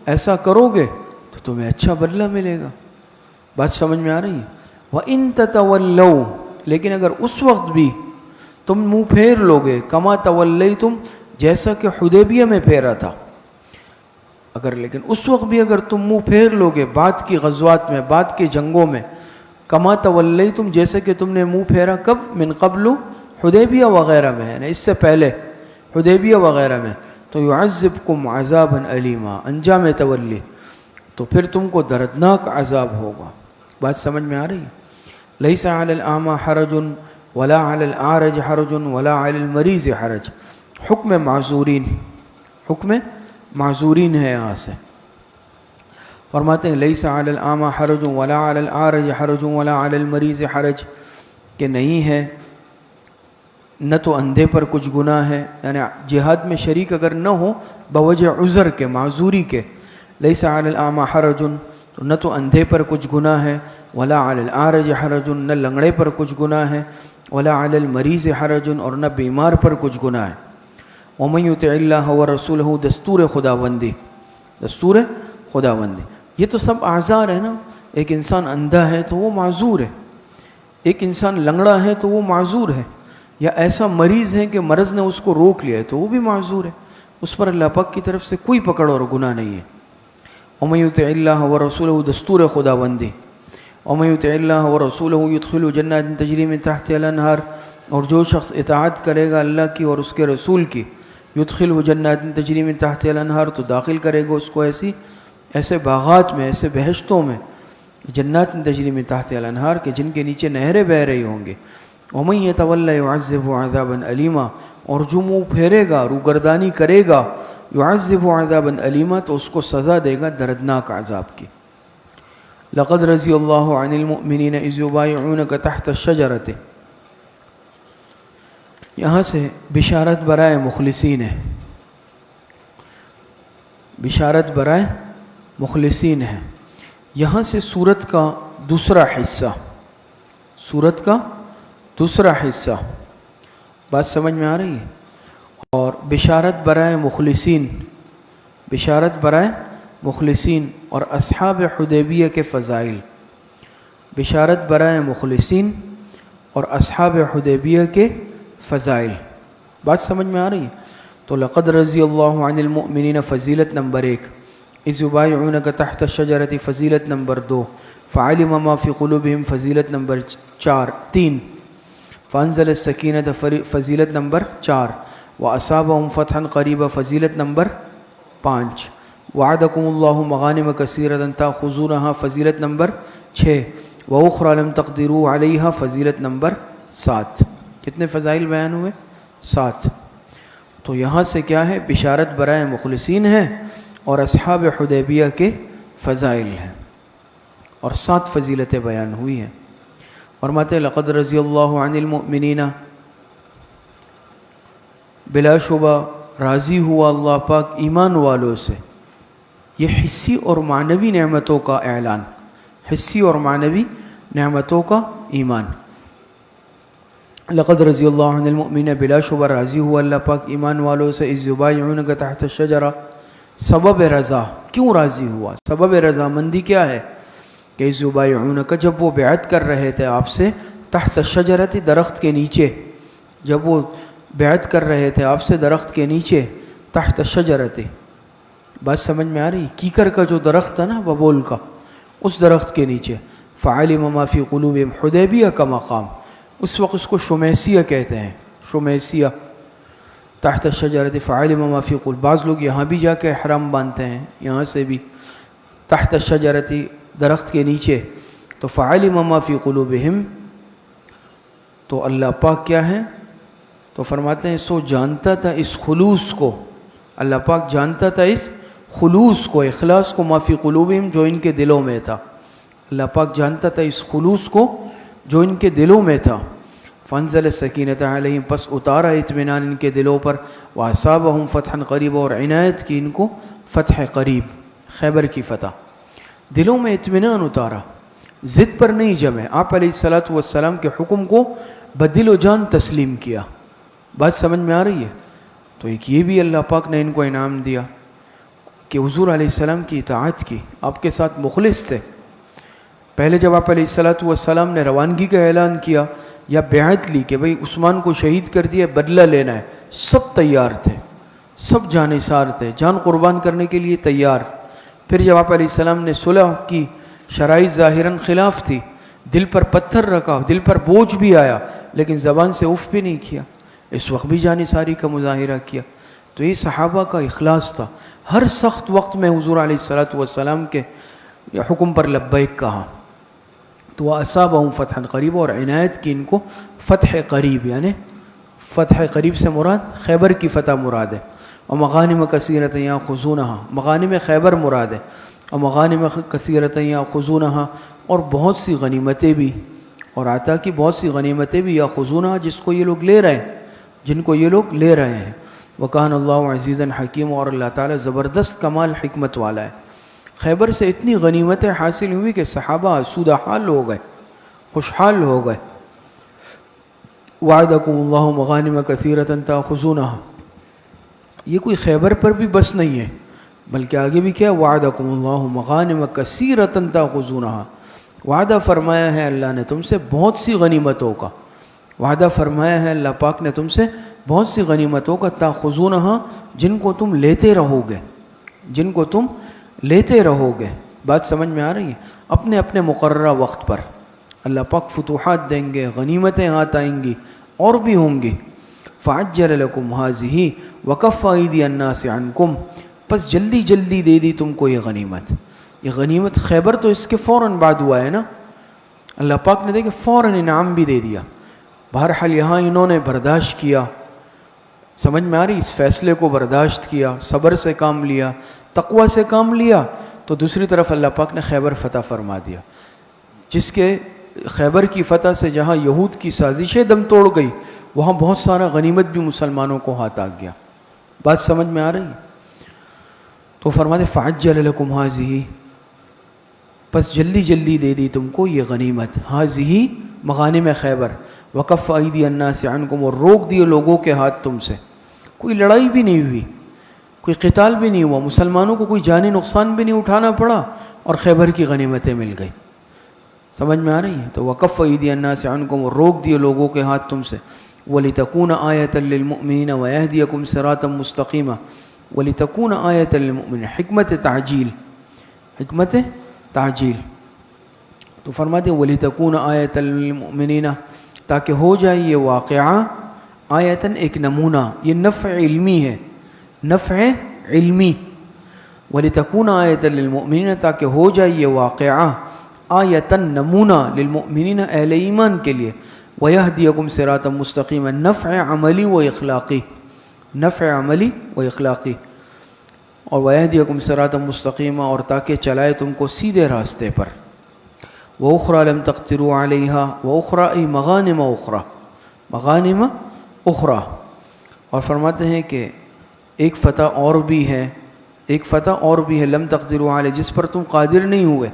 ایسا کرو گے تو تمہیں اچھا بدلہ ملے گا. بات سمجھ میں آ رہی ہے؟ وَإِن تَتَوَلَّوْا، لیکن اگر اس وقت بھی تم منہ پھیر لوگے، کما تولیتم، جیسا کہ حدیبیہ میں پھیرا تھا، لیکن اس وقت بھی اگر تم منہ پھیر لوگے بعد کی غزوات میں، بعد کے جنگوں میں، کما تولیتم، جیسے کہ تم نے منہ پھیرا کب؟ من قبل، حدیبیہ وغیرہ میں ہے نا، اس سے پہلے حدیبیہ وغیرہ میں، تو یعذبکم عذابا علیما، انجام تولی، تو پھر تم کو دردناک عذاب ہوگا. بات سمجھ میں آ رہی ہے؟ لیس علی الاعمی حرج ولا علی الاعرج حرج ولا علی المریض حرج. حکم معذورین، حکم معذورین ہے یہاں سے. فرماتے ہیں لیس علی الاعمی حرج ولا علی الاعرج حرج ولا علی المریض حرج، کہ نہیں ہے نہ تو اندھے پر کچھ گناہ ہے، یعنی جہاد میں شریک اگر نہ ہو بوجہ عذر کے، معذوری کے، لیس علی الاعمی حرج، تو نہ تو اندھے پر کچھ گناہ ہے، ولا علی الاعرج حرج، نہ لنگڑے پر کچھ گناہ ہے، ولا علی المریض حرج، اور نہ بیمار پر کچھ گناہ ہے. ومن یطع اللہ ورسولہ، دستور خداوندی، دستور خداوندی. یہ تو سب اعذار ہے نا. ایک انسان اندھا ہے تو وہ معذور ہے، ایک انسان لنگڑا ہے تو وہ معذور ہے، یا ایسا مریض ہے کہ مرض نے اس کو روک لیا ہے تو وہ بھی معذور ہے. اس پر اللہ پاک کی طرف سے کوئی پکڑ اور گناہ نہیں ہے. ومن یطع اللہ ورسولہ، دستور خداوندی. ومن یطع اللہ ورسولہ یدخلہ جنات تجری من تحتها الانہار، اور جو شخص اطاعت کرے گا اللہ کی اور اس کے رسول کی، یدخلہ جنات تجری من تحتها الانہار، تو داخل کرے گا اس کو ایسے باغات میں، ایسے بہشتوں میں، جنات تجری من تحتها الانہار، کہ جن کے نیچے نہریں بہہ رہی ہوں گے. ومن یتولی یعذبہ عذابا علیما، اور جو منہ پھیرے گا، روگردانی کرے گا، یعذب عذابا علیما، تو اس کو سزا دے گا دردناک عذاب کی. لقد رضی اللہ عن المؤمنین اذ یبایعونک تحت الشجرۃ، یہاں سے بشارت برائے مخلصین ہے، بشارت برائے مخلصین ہے. یہاں سے سورت کا دوسرا حصہ، سورت کا دوسرا حصہ، بات سمجھ میں آ رہی ہے؟ اور بشارت برائے مخلصین، بشارت برائے مخلصین اور اصحاب حدیبیہ کے فضائل، بشارت برائے مخلصین اور اصحاب حدیبیہ کے فضائل. بات سمجھ میں آ رہی ہے؟ تو لقد رضی اللہ عن المؤمنین فضیلت نمبر 1، اذ یبایعونک تحت الشجرۃ فضیلت نمبر 2، فعلم ما فی قلوبہم فضیلت نمبر 3، فانزل السکینۃ فضیلت نمبر 4، واصابہم فتحا قریبا فضیلت نمبر 5، وعدکم اللہ مغانم کثیرۃ تاخذونہا فضیلت نمبر 6، واخری لم تقدروا علیہا فضیلت نمبر 7. کتنے فضائل بیان ہوئے؟ 7. تو یہاں سے کیا ہے؟ بشارت برائے مخلصین ہے اور اصحاب حدیبیہ کے فضائل ہیں، اور 7 فضیلتیں بیان ہوئی ہیں. فرماتے لقد رضی اللہ عن المؤمنین، بلا شبہ راضی ہوا اللہ پاک ایمان والوں سے. یہ حسی اور معنوی نعمتوں کا اعلان، حسی اور معنوی نعمتوں کا ایمان. لقد رضی اللہ عن المؤمنین، بلا شبہ راضی ہوا اللہ پاک ایمان والوں سے. اذ یبایعونک تحت الشجرہ، سبب رضا، کیوں راضی ہوا؟ سبب رضامندی کیا ہے؟ کہ اذ یبایعونک، جب وہ بیعت کر رہے تھے آپ سے، تحت الشجرۃ، درخت کے نیچے، جب وہ بیعت کر رہے تھے آپ سے درخت کے نیچے، تحت الشجرۃ. بات سمجھ میں آ رہی؟ کیکر کا جو درخت تھا نا، ببول کا، اس درخت کے نیچے. فعلم ما فی قلوبہم، حدیبیہ کا مقام، اس وقت اس کو شمیسیہ کہتے ہیں، شمیسیہ. تحت الشجرۃ فعلم ما فی قلوبہم، بعض لوگ یہاں بھی جا کے احرام باندھتے ہیں، یہاں سے بھی تحت الشجرۃ، درخت کے نیچے. تو فعلم ما فی قلوبہم، تو اللہ پاک کیا ہے؟ تو فرماتے ہیں سو جانتا تھا اس خلوص کو، اللہ پاک جانتا تھا اس خلوص کو، اخلاص کو، ما فی قلوبہم، جو ان کے دلوں میں تھا. اللہ پاک جانتا تھا اس خلوص کو جو ان کے دلوں میں تھا. فانزل السکینۃ علیہم، پس اتارا اطمینان ان کے دلوں پر. واصابہم فتحا قریبا، اور عنایت کی ان کو فتح قریب، خیبر کی فتح. دلوں میں اطمینان اتارا. ضد پر نہیں جمے، آپ علیہ الصلوۃ والسلام کے حکم کو بدل و جان تسلیم کیا۔ بات سمجھ میں آ رہی ہے؟ تو ایک یہ بھی اللہ پاک نے ان کو انعام دیا کہ حضور علیہ السلام کی اطاعت کی، آپ کے ساتھ مخلص تھے۔ پہلے جب آپ علیہ الصلوۃ والسلام نے روانگی کا اعلان کیا یا بیعت لی کہ بھئی عثمان کو شہید کر دیا، بدلہ لینا ہے، سب تیار تھے، سب جانثار تھے، جان قربان کرنے کے لیے تیار۔ پھر جب آپ علیہ السلام نے صلح کی، شرائط ظاہراً خلاف تھی، دل پر پتھر رکھا، دل پر بوجھ بھی آیا، لیکن زبان سے اف بھی نہیں کیا، اس وقت بھی جانثاری کا مظاہرہ کیا۔ تو یہ صحابہ کا اخلاص تھا، ہر سخت وقت میں حضور علیہ الصلوۃ والسلام کے حکم پر لبیک کہا۔ تو اصابہم فتح قریب، اور عنایت کی ان کو فتح قریب، یعنی فتح قریب سے مراد خیبر کی فتح مراد ہے، اور مغانم کثیرۃ یاخذونہا، مغانم خیبر مراد ہے، اور مغانم کثیرۃ یاخذونہا، اور بہت سی غنیمتیں بھی، اور عطا کی بہت سی غنیمتیں بھی، یاخذونہا جس کو یہ لوگ لے رہے ہیں، جن کو یہ لوگ لے رہے ہیں۔ وکان اللہ عزیزاً حکیم، اور اللہ تعالیٰ زبردست کمال حکمت والا ہے۔ خیبر سے اتنی غنیمتیں حاصل ہوئی کہ صحابہ آسودہ حال ہو گئے، خوشحال ہو گئے۔ وعدکم اللہ مغانم کثیرۃ تاخذونہا، یہ کوئی خیبر پر بھی بس نہیں ہے، بلکہ آگے بھی کیا، وعدکم اللہ مغانم کثیرۃ تاخذونہا، وعدہ فرمایا ہے اللہ نے تم سے بہت سی غنیمتوں کا، وعدہ فرمایا ہے اللہ پاک نے تم سے بہت سی غنیمتوں کا، تاخذونہا جن کو تم لیتے رہو گے، جن کو تم لیتے رہو گے۔ بات سمجھ میں آ رہی ہے؟ اپنے اپنے مقررہ وقت پر اللہ پاک فتوحات دیں گے، غنیمتیں ہاتھ آئیں گی، اور بھی ہوں گی۔ فعجل لکم ہذہ وکف ایدی الناس عنکم، پس جلدی جلدی دے دی تم کو یہ غنیمت۔ یہ غنیمت خیبر تو اس کے فوراً بعد ہوا ہے نا، اللہ پاک نے دیکھے فوراً انعام بھی دے دیا۔ بہرحال یہاں انہوں نے برداشت کیا، سمجھ میں آ رہی، اس فیصلے کو برداشت کیا، صبر سے کام لیا، تقوی سے کام لیا، تو دوسری طرف اللہ پاک نے خیبر فتح فرما دیا، جس کے خیبر کی فتح سے جہاں یہود کی سازشیں دم توڑ گئی، وہاں بہت سارا غنیمت بھی مسلمانوں کو ہاتھ آ گیا۔ بات سمجھ میں آ رہی ہے؟ تو فرماتے فعجل لکم ہذہ، پس جلدی جلدی دے دی تم کو یہ غنیمت، ہذہ مغانم خیبر، وکف ایدی الناس عنکم، اور روک دیے لوگوں کے ہاتھ تم سے، کوئی لڑائی بھی نہیں ہوئی، کوئی قتال بھی نہیں ہوا، مسلمانوں کو کوئی جانی نقصان بھی نہیں اٹھانا پڑا، اور خیبر کی غنیمتیں مل گئی۔ سمجھ میں آ رہی ہے؟ تو وکف ایدی الناس عنکم، اور روک دیے لوگوں کے ہاتھ تم سے، وَلِتَكُونَ آیَةً لِّلْمُؤْمِنِينَ وَيَهْدِيَكُمْ صِرَاطًا مُسْتَقِيمًا، وَلِتَكُونَ آیَةً لِّلْمُؤْمِنِينَ، حکمت تعجیل، حکمت تعجیل۔ تو فرماتے وَلِتَكُونَ آیَةً لِّلْمُؤْمِنِينَ، تاکہ ہو جائے یہ واقعہ آیتاً ایک نمونہ، یہ نفع علمی ہے، نفع علمی، وَلِتَكُونَ آیَةً لِّلْمُؤْمِنِينَ، تاکہ ہو جائے یہ واقعہ آیتاً نمونہ، للمؤمنین اہل ایمان کے لیے، وَيَهْدِيَكُمْ صِرَاطًا مُسْتَقِيمًا، نفع عملی و اخلاقی، نفع عملی و اخلاقی، اور وَيَهْدِيَكُمْ صِرَاطًا مُسْتَقِيمًا، اور تاکہ چلائے تم کو سیدھے راستے پر۔ وَأُخْرَى لَمْ تَقْدِرُوا عَلَيْهَا، وَأُخْرَى أَيْ مغانم أخرى، مغانم اخرى، اور فرماتے ہیں کہ ایک فتح اور بھی ہے، ایک فتح اور بھی ہے، لم تقدروا علیہ، جس پر تم قادر نہیں ہوئے،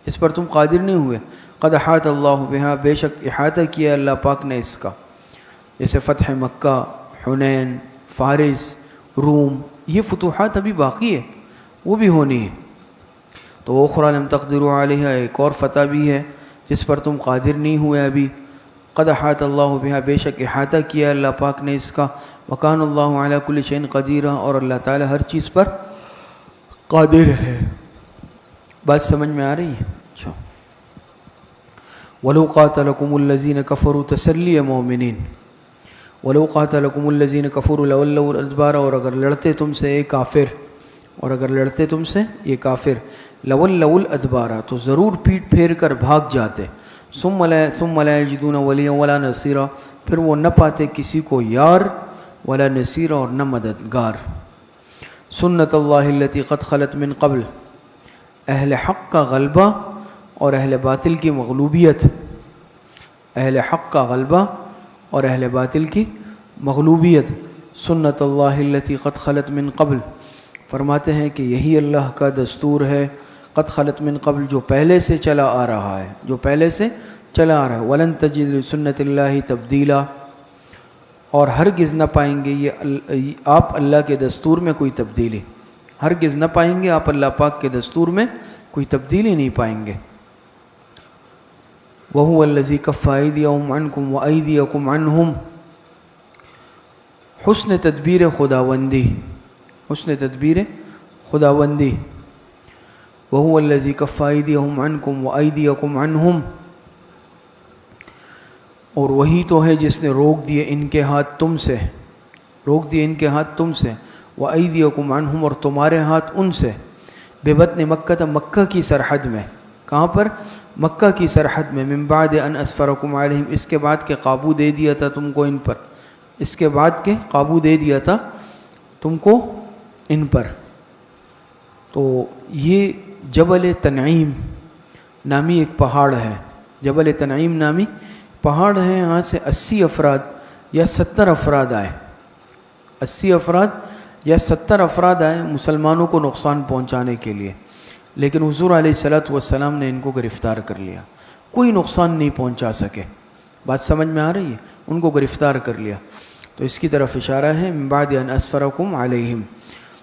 جس پر تم قادر نہیں ہوئے، قد احاط اللہ بہا، بے شک احاطہ کیا اللہ پاک نے اس کا، جیسے فتح مکہ، حنین، فارس، روم، یہ فتوحات ابھی باقی ہے، وہ بھی ہونی ہے۔ تو اخری لم تقدروا علیہ، ایک اور فتح بھی ہے جس پر تم قادر نہیں ہوئے ابھی، قد احاط اللہ بہا، بے شک احاطہ کیا اللہ پاک نے اس کا، وکان اللہ علی کل شیء قدیر، اور اللہ تعالی ہر چیز پر قادر ہے۔ بات سمجھ میں آ رہی ہے؟ اچھا، وَلَوْ قَاتَلَكُمُ الَّذِينَ كَفَرُوا، تسلی مومنین، وَلَوْ قَاتَلَكُمُ الَّذِينَ كَفَرُوا لَوَلَّوُا الْأَدْبَارَ، اور اگر لڑتے تم سے یہ کافر، اور اگر لڑتے تم سے یہ کافر، لَوَلَّوُا الْأَدْبَارَ، تو ضرور پیٹ پھیر کر بھاگ جاتے، ثُمَّ لَا يَجِدُونَ وَلِيًّا وَلَا نَصِيرًا، پھر وہ نہ پاتے کسی کو یار، ولا نصیر، اور نہ مددگار۔ سنت اللہ التی قد خلت من قبل، اہل حق کا غلبہ اور اہل باطل کی مغلوبیت، اہل حق کا غلبہ اور اہل باطل کی مغلوبیت، سنت اللہ التی قد خلت من قبل، فرماتے ہیں کہ یہی اللہ کا دستور ہے قد خلت من قبل جو پہلے سے چلا آ رہا ہے، جو پہلے سے چلا آ رہا ہے، ولن تجد لسنت اللہ تبدیلا، اور ہرگز نہ پائیں گے یہ آپ اللہ کے دستور میں کوئی تبدیلی، ہرگز نہ پائیں گے آپ اللہ پاک کے دستور میں کوئی تبدیلی نہیں پائیں گے۔ وَهُوَ الَّذِي كَفَّ أَيْدِيَهُمْ عَنْكُمْ وَأَيْدِيَكُمْ عَنْهُمْ، حسن تدبیر خداوندی، حسن تدبیر خداوندی۔ وَهُوَ الَّذِي كَفَّ أَيْدِيَهُمْ عَنْكُمْ وَأَيْدِيَكُمْ عَنْهُمْ، اور وہی تو ہے جس نے روک دیے ان کے ہاتھ تم سے، روک دیے ان کے ہاتھ تم سے، وَأَيْدِيَكُمْ عَنْهُمْ، اور تمہارے ہاتھ ان سے، بِبَطْنِ مکہ، مکہ کی سرحد میں، کہاں پر؟ مکہ کی سرحد میں، من بعد ان اسفرکم علیہم، اس کے بعد کہ قابو دے دیا تھا تم کو ان پر، اس کے بعد کہ قابو دے دیا تھا تم کو ان پر۔ تو یہ جبل تنعیم نامی ایک پہاڑ ہے، جبل تنعیم نامی پہاڑ ہے، یہاں سے 80 افراد یا 70 افراد آئے، 80 افراد یا 70 افراد آئے مسلمانوں کو نقصان پہنچانے کے لیے، لیکن حضور علیہ السلام نے ان کو گرفتار کر لیا، کوئی نقصان نہیں پہنچا سکے۔ بات سمجھ میں آ رہی ہے؟ ان کو گرفتار کر لیا، تو اس کی طرف اشارہ ہے من بعد ان اسفرکم علیہم،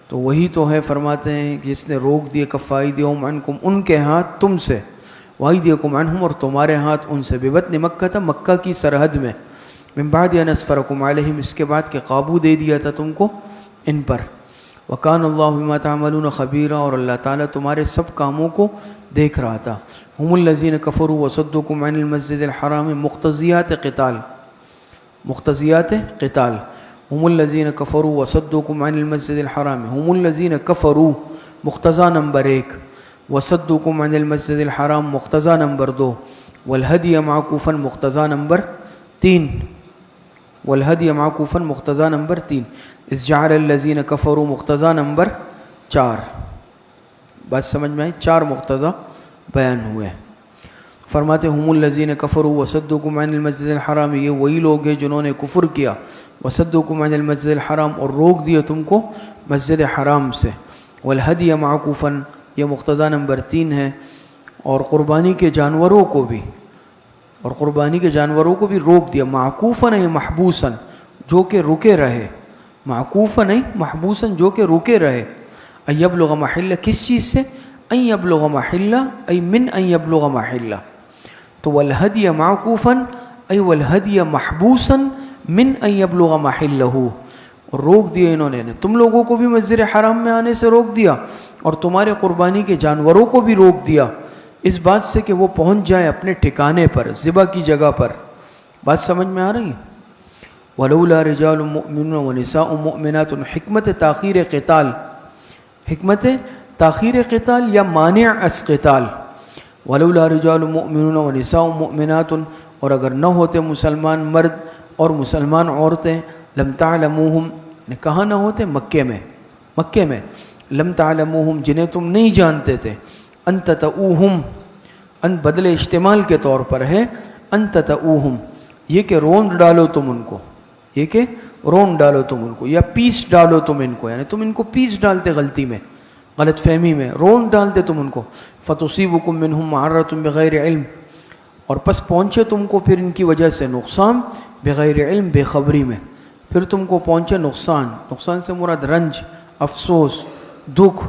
تو وہی تو ہے، فرماتے ہیں جس نے روک دیے کف ایدیہم عنکم، ان کے ہاتھ تم سے، وایدیکم عنہم، اور تمہارے ہاتھ ان سے، ببطن مکہ تھا، مکہ کی سرحد میں، من بعد ان اسفرکم علیہم، اس کے بعد کہ قابو دے دیا تھا تم کو ان پر، وکان اللہ بما تعملون خبیرا، اور اللہ تعالیٰ تمہارے سب کاموں کو دیکھ رہا تھا۔ ہم الذین کفروا وصدوکم عن المسجد الحرام، مقتضیات قتال، مقتضیات قتال، ہم الذین کفروا وصدوکم عن المسجد الحرام، ہم الذین کفروا مقتضی نمبر 1، وصدوکم عن المسجد الحرام مقتضی نمبر 2، والہدی معکوفا مقتضی نمبر 3، والہدی معکوفا مقتضی نمبر 3، اذ جعل الذین کفروا مقتضی نمبر 4۔ بات سمجھ میں آئی؟ 4 مقتضی بیان ہوئے۔ فرماتے ہم الذین کفروا وصدوکم عن المسجد الحرام، یہ وہی لوگ ہیں جنہوں نے کفر کیا، وصدوکم عن المسجد الحرام، اور روک دیا تم کو مسجد حرام سے، والہدی معکوفا، یہ مقتضی نمبر 3 ہے، اور قربانی کے جانوروں کو بھی، اور قربانی کے جانوروں کو بھی روک دیا، معکوفا نہیں محبوسا، جو کہ رکے رہے، معکوفا نہیں محبوسا، جو کہ رکے رہے، ان یبلغ محلہ، کس چیز سے؟ ان یبلغ محلہ، ای من ان یبلغ محلہ، تو والہدی معکوفا ای والہدی محبوسا من ان یبلغ محلہ، اور روک دیا انہوں نے، تم لوگوں کو بھی مسجد حرام میں آنے سے روک دیا، اور تمہارے قربانی کے جانوروں کو بھی روک دیا، اس بات سے کہ وہ پہنچ جائے اپنے ٹھکانے پر، ذبح کی جگہ پر۔ بات سمجھ میں آ رہی ہے؟ ولولا رجال مؤمنون ونساء مؤمنات، حکمت تاخیر قتال، حکمت تاخیر قتال یا مانع از قتال، ولولا رجال مؤمنون ونساء مؤمنات، اور اگر نہ ہوتے مسلمان مرد اور مسلمان عورتیں، لم تعلموہم، کہاں نہ ہوتے؟ مکے میں، مکے میں، لم تعلموہم، جنہیں تم نہیں جانتے تھے، ان تطؤوہم، ان بدل اشتمال کے طور پر ہے، ان تطؤوہم، یہ کہ رونڈ ڈالو تم ان کو، یہ کہ رونڈ ڈالو تم ان کو، یا پیس ڈالو تم ان کو، یعنی تم ان کو پیس ڈالتے غلطی میں، غلط فہمی میں، رونڈ ڈالتے تم ان کو، فتصیبکم منہم معرۃ بغیر علم، اور پس پہنچے تم کو پھر ان کی وجہ سے نقصان، بغیر علم، بے خبری میں، پھر تم کو پہنچے نقصان، نقصان سے مراد رنج، افسوس، دکھ،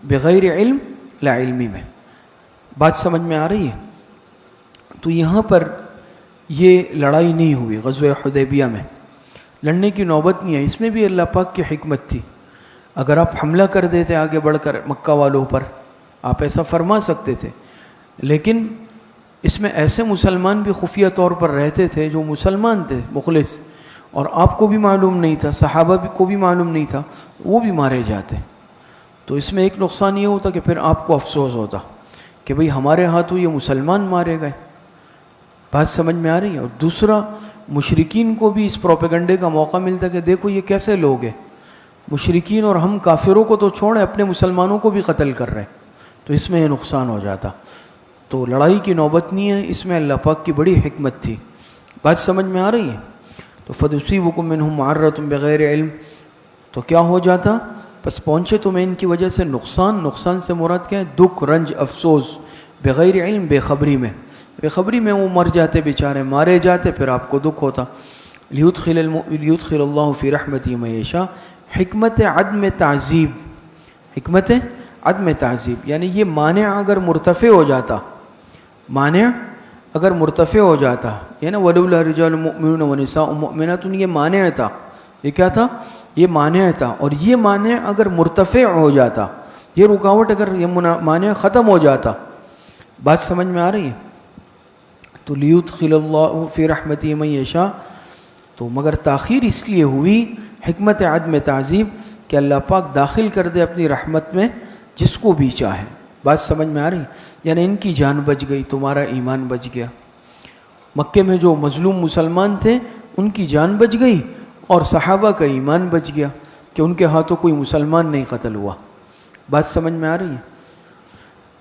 بغیر علم، لا علمی میں۔ بات سمجھ میں آ رہی ہے؟ تو یہاں پر یہ لڑائی نہیں ہوئی غزوہ حدیبیہ میں، لڑنے کی نوبت نہیں ہے، اس میں بھی اللہ پاک کی حکمت تھی۔ اگر آپ حملہ کر دیتے آگے بڑھ کر مکہ والوں پر، آپ ایسا فرما سکتے تھے، لیکن اس میں ایسے مسلمان بھی خفیہ طور پر رہتے تھے جو مسلمان تھے مخلص، اور آپ کو بھی معلوم نہیں تھا، صحابہ کو بھی معلوم نہیں تھا، وہ بھی مارے جاتے۔ تو اس میں ایک نقصان یہ ہوتا کہ پھر آپ کو افسوس ہوتا کہ بھئی ہمارے ہاتھوں یہ مسلمان مارے گئے۔ بات سمجھ میں آ رہی ہے؟ اور دوسرا، مشرکین کو بھی اس پروپیگنڈے کا موقع ملتا کہ دیکھو یہ کیسے لوگ ہیں، مشرکین اور ہم کافروں کو تو چھوڑیں، اپنے مسلمانوں کو بھی قتل کر رہے ہیں، تو اس میں یہ نقصان ہو جاتا۔ تو لڑائی کی نوبت نہیں ہے، اس میں اللہ پاک کی بڑی حکمت تھی۔ بات سمجھ میں آ رہی ہے؟ تو فتصیبکم منہم معرۃ بغیر علم، تو کیا ہو جاتا؟ بس پہنچے تمہیں ان کی وجہ سے نقصان. نقصان سے مراد کیا ہے؟ دکھ، رنج، افسوس. بغیر علم، بے خبری میں. بے خبری میں وہ مر جاتے بیچارے، مارے جاتے، پھر آپ کو دکھ ہوتا. لیدخل اللہ فی رحمتہ من یشاء. حکمت عدم تعذیب، حکمت عدم تعذیب یعنی یہ مانع اگر مرتفع ہو جاتا، مانع اگر مرتفع ہو جاتا، یعنی ولولا رجال مؤمنون ونساء مؤمنات، یہ مانع تھا. یہ کیا تھا؟ یہ مانع تھا. اور یہ مانع اگر مرتفع ہو جاتا، یہ رکاوٹ اگر یہ مانع ختم ہو جاتا. بات سمجھ میں آ رہی ہے؟ تو لیدخل اللہ فی رحمتہ من یشاء، تو مگر تاخیر اس لیے ہوئی حکمت عدم تعذیب کہ اللہ پاک داخل کر دے اپنی رحمت میں جس کو بھی چاہے. بات سمجھ میں آ رہی؟ یعنی ان کی جان بچ گئی، تمہارا ایمان بچ گیا. مکے میں جو مظلوم مسلمان تھے ان کی جان بچ گئی، اور صحابہ کا ایمان بچ گیا کہ ان کے ہاتھوں کوئی مسلمان نہیں قتل ہوا. بات سمجھ میں آ رہی ہے؟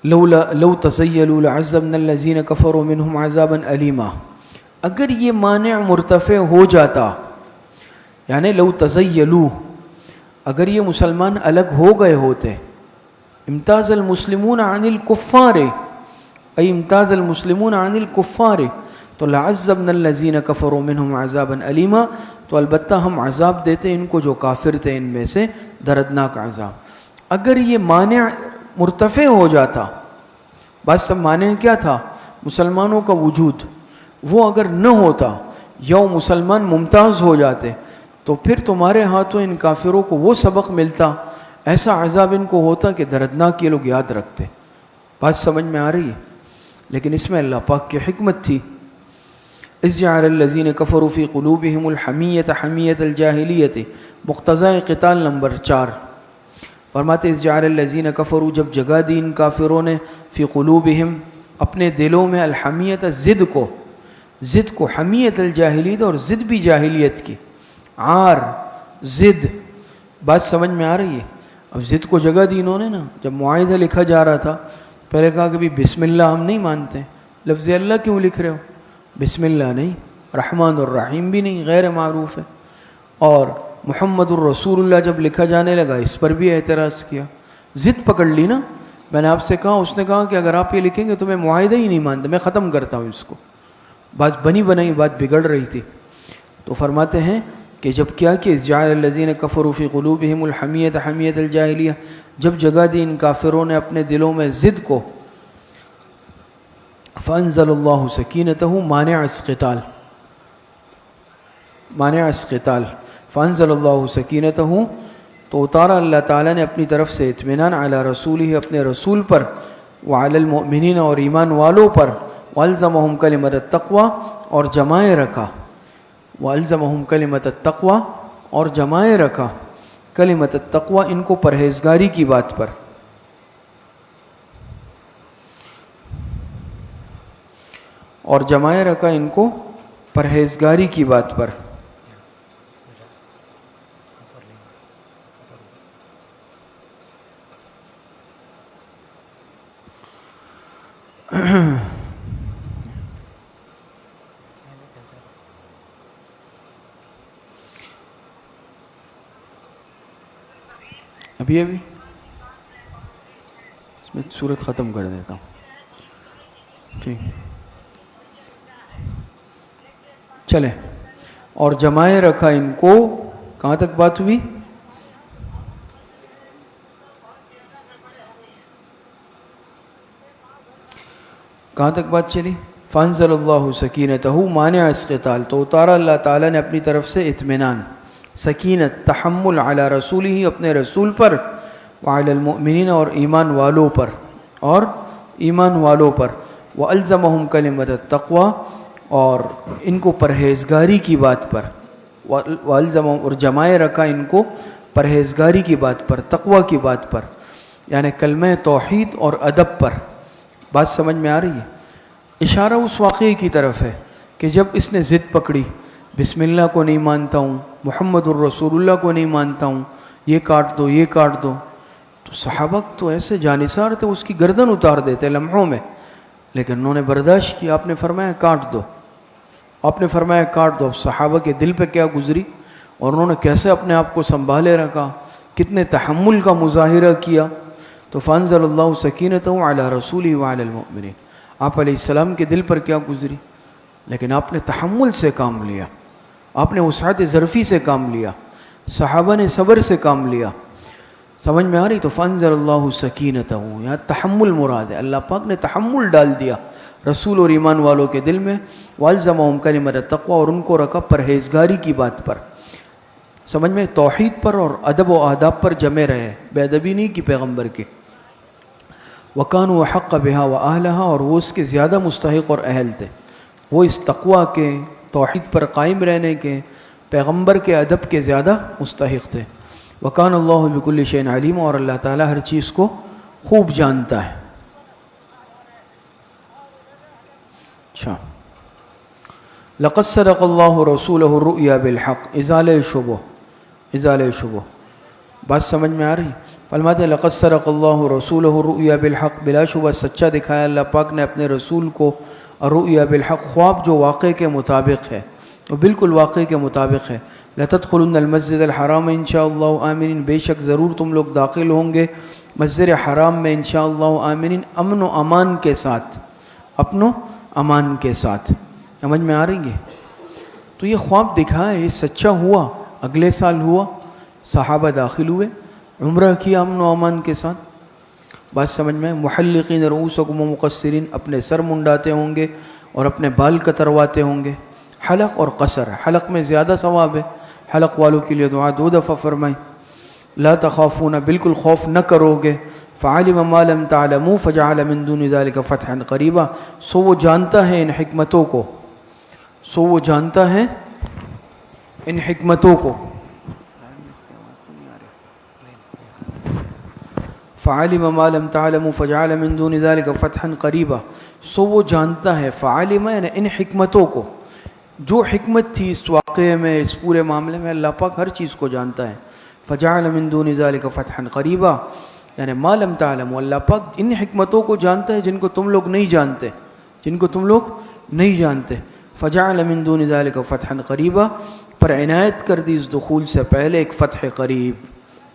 لو تزیلوا لعذبنا الذین کفروا منہم عذابا علیما. اگر یہ مانع مرتفع ہو جاتا، یعنی لو تزیلوا، اگر یہ مسلمان الگ ہو گئے ہوتے، امتاز المسلمون عن الکفار، ای امتاز المسلمون عن الکفار، تو لعذبنا الذین کفروا منہم عذابا علیما، تو البتہ ہم عذاب دیتے ان کو جو کافر تھے ان میں سے، دردناک عذاب. اگر یہ مانع مرتفع ہو جاتا، بات سب مانع کیا تھا؟ مسلمانوں کا وجود. وہ اگر نہ ہوتا یا مسلمان ممتاز ہو جاتے تو پھر تمہارے ہاتھوں ان کافروں کو وہ سبق ملتا، ایسا عذاب ان کو ہوتا کہ دردناک یہ لوگ یاد رکھتے. بات سمجھ میں آ رہی ہے؟ لیکن اس میں اللہ پاک کی حکمت تھی. اذ جعل الذین کفروا فی قلوبہم الحمیۃ حمیۃ الجاہلیۃ، مقتضی قتال نمبر 4. فرماتے اذ جعل الذین کفروا، جب جگہ دی ان کافروں نے، فی قلوبہم اپنے دلوں میں، الحمیۃ ضد کو، ضد کو، حمیت الجاہلیت، اور ضد بھی جاہلیت کی، عار، ضد. بات سمجھ میں آ رہی ہے؟ اب ضد کو جگہ دی انہوں نے نا. جب معاہدہ لکھا جا رہا تھا پہلے کہا کہ بسم اللہ ہم نہیں مانتے. لفظ اللہ کیوں لکھ رہے ہو؟ بسم اللہ نہیں، رحمان الرحیم بھی نہیں، غیر معروف ہے. اور محمد الرسول اللہ جب لکھا جانے لگا اس پر بھی اعتراض کیا. ضد پکڑ لی نا. میں نے آپ سے کہا، اس نے کہا کہ اگر آپ یہ لکھیں گے تو میں معاہدہ ہی نہیں مانتا، میں ختم کرتا ہوں اس کو. بات بنی بنائی بات بگڑ رہی تھی. تو فرماتے ہیں کہ جب کیا کہ جعل الذین کفروا فی قلوبہم الحمیۃ حمیۃ الجاہلیہ، جب جگہ دی ان کافروں نے اپنے دلوں میں ضد کو، فانزل اللہ سکینتہ، مانع القتال، مانع القتال، فانزل اللہ سکینتہ، تو اتارا اللہ تعالیٰ نے اپنی طرف سے اطمینان، علی رسولہ، اپنے رسول پر، وعلی المؤمنین، اور ایمان والوں پر، والزمہم کلمۃ التقوی، اور جمائے رکھا، والزمہم کلمۃ التقوی، اور جمائے رکھا کلمۃ التقوی، ان کو پرہیزگاری کی بات پر. اور جمائے رکھا ان کو پرہیزگاری کی بات پر. ابھی اس میں صورت ختم کر دیتا ہوں. ٹھیک، چلے. اور جمائے رکھا ان کو، کہاں تک بات ہوئی؟ کہاں تک بات چلی؟ فانزل اللہ سکینتہ مانع القتال، تو اتارا اللہ تعالیٰ نے اپنی طرف سے اطمینان، سکینت، تحمل، علی رسول ہی، اپنے رسول پر، وعلی المؤمنین، اور ایمان والوں پر، اور ایمان والوں پر، والزمہم کلمۃ التقوی، اور ان کو پرہیزگاری کی بات پر، والزمہم، اور جمائے رکھا ان کو پرہیزگاری کی بات پر، تقوی کی بات پر، یعنی کلمہ توحید اور ادب پر. بات سمجھ میں آ رہی ہے؟ اشارہ اس واقعے کی طرف ہے کہ جب اس نے ضد پکڑی، بسم اللہ کو نہیں مانتا ہوں، محمد الرسول اللہ کو نہیں مانتا ہوں، یہ کاٹ دو، یہ کاٹ دو، تو صحابہ تو ایسے جانثار تھے، اس کی گردن اتار دیتے لمحوں میں. لیکن انہوں نے برداشت کیا. آپ نے فرمایا کاٹ دو، آپ نے فرمایا کاٹ دو. اب صحابہ کے دل پہ کیا گزری، اور انہوں نے کیسے اپنے آپ کو سنبھالے رکھا، کتنے تحمل کا مظاہرہ کیا. تو فانزل اللہ سکینتہ علی رسولہ وعلی المؤمنین. آپ علیہ السلام کے دل پر کیا گزری، لیکن آپ نے تحمل سے کام لیا، آپ نے وسعت ظرفی سے کام لیا، صحابہ نے صبر سے کام لیا. سمجھ میں آ رہی؟ تو فانزل اللہ سکینتہ، یہاں تحمل مراد ہے. اللہ پاک نے تحمل ڈال دیا رسول اور ایمان والوں کے دل میں. والزمہم کلمۃ التقوی، اور ان کو رکھا پرہیزگاری کی بات پر. سمجھ میں؟ توحید پر اور ادب و آداب پر جمے رہے، بے ادبی نہیں کی پیغمبر کے. وَكَانُوا أَحَقَّ بِهَا وَأَهْلَهَا، اور وہ اس کے زیادہ مستحق اور اہل تھے. وہ اس تقوی کے، توحید پر قائم رہنے کے، پیغمبر کے ادب کے زیادہ مستحق تھے. وَكَانَ اللَّهُ بِكُلِّ شَيْءٍ عَلِيمًا، اور اللہ تعالیٰ ہر چیز کو خوب جانتا ہے. اچھا، لَقَدْ صَدَقَ اللَّهُ رَسُولَهُ الرُّؤْيَا بِالْحَقِّ، ازالِ شبہ. بات سمجھ میں آ رہی؟ فرماتے ہیں لَقَدْ صَدَقَ اللَّهُ رَسُولَهُ الرُّؤْيَا بِالْحَقِّ، بلا شبہ سچا دکھایا اللہ پاک نے اپنے رسول کو الرُّؤْيَا بِالْحَقِّ، خواب جو واقع کے مطابق ہے، وہ بالکل واقع کے مطابق ہے. لَتَدْخُلُنَّ الْمَسْجِدَ الْحَرَامَ انشاءاللہ آمنین، بے شک ضرور تم لوگ داخل ہوں گے مسجد حرام میں انشاءاللہ آمنین، امن و امان کے ساتھ، امن و امان کے ساتھ. سمجھ میں آ رہی ہے؟ تو یہ خواب دکھایا، یہ سچا ہوا. اگلے سال ہوا، صحابہ داخل ہوئے، عمرہ کیا امن و امان کے ساتھ. بات سمجھ میں؟ محلقین رؤوسکم ومقصرین، اپنے سر منڈاتے ہوں گے اور اپنے بال کترواتے ہوں گے. حلق اور قصر، حلق میں زیادہ ثواب ہے. حلق والوں کے لیے دعا 2 دفعہ فرمائی. لا تخافون، بالکل خوف نہ کرو گے. فعلم ما لم تعلموا فجعل من دون ذلك فتحا قریبا، سو وہ جانتا ہے ان حکمتوں کو، سو وہ جانتا ہے ان حکمتوں کو. فعلم ما لم تعلموا فجعل من دون ذلك فتحا قریبا، سو وہ جانتا ہے. فعلم یعنی ان حکمتوں کو، جو حکمت تھی اس واقعے میں، اس پورے معاملے میں، اللہ پاک ہر چیز کو جانتا ہے. فجعل من دون ذلك فتحا قریبا یعنی ما لم تعلموا، اللہ پاک ان حکمتوں کو جانتا ہے جن کو تم لوگ نہیں جانتے، جن کو تم لوگ نہیں جانتے. فجعل من دون ذلك فتحا قریبا، پر عنایت کر دی اس دخول سے پہلے ایک فتح قریب،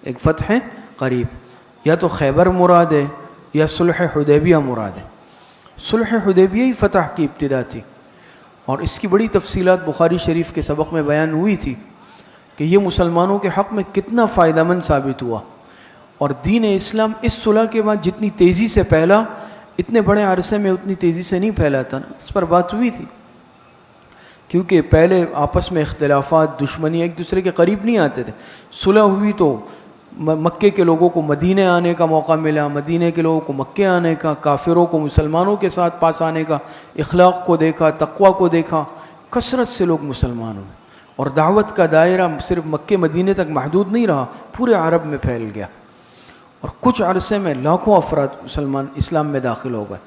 ایک فتح قریب. یا تو خیبر مراد ہے یا صلح حدیبیہ مراد ہے. صلح حدیبیہ ہی فتح کی ابتدا تھی، اور اس کی بڑی تفصیلات بخاری شریف کے سبق میں بیان ہوئی تھی کہ یہ مسلمانوں کے حق میں کتنا فائدہ مند ثابت ہوا. اور دین اسلام اس صلح کے بعد جتنی تیزی سے پھیلا، اتنے بڑے عرصے میں اتنی تیزی سے نہیں پھیلا تھا. اس پر بات ہوئی تھی، کیونکہ پہلے آپس میں اختلافات، دشمنی، ایک دوسرے کے قریب نہیں آتے تھے. صلح ہوئی تو مکے کے لوگوں کو مدینے آنے کا موقع ملا، مدینے کے لوگوں کو مکے آنے کا، کافروں کو مسلمانوں کے ساتھ پاس آنے کا. اخلاق کو دیکھا، تقوی کو دیکھا، کثرت سے لوگ مسلمان ہوئے. اور دعوت کا دائرہ صرف مکے مدینے تک محدود نہیں رہا، پورے عرب میں پھیل گیا، اور کچھ عرصے میں لاکھوں افراد مسلمان اسلام میں داخل ہو گئے.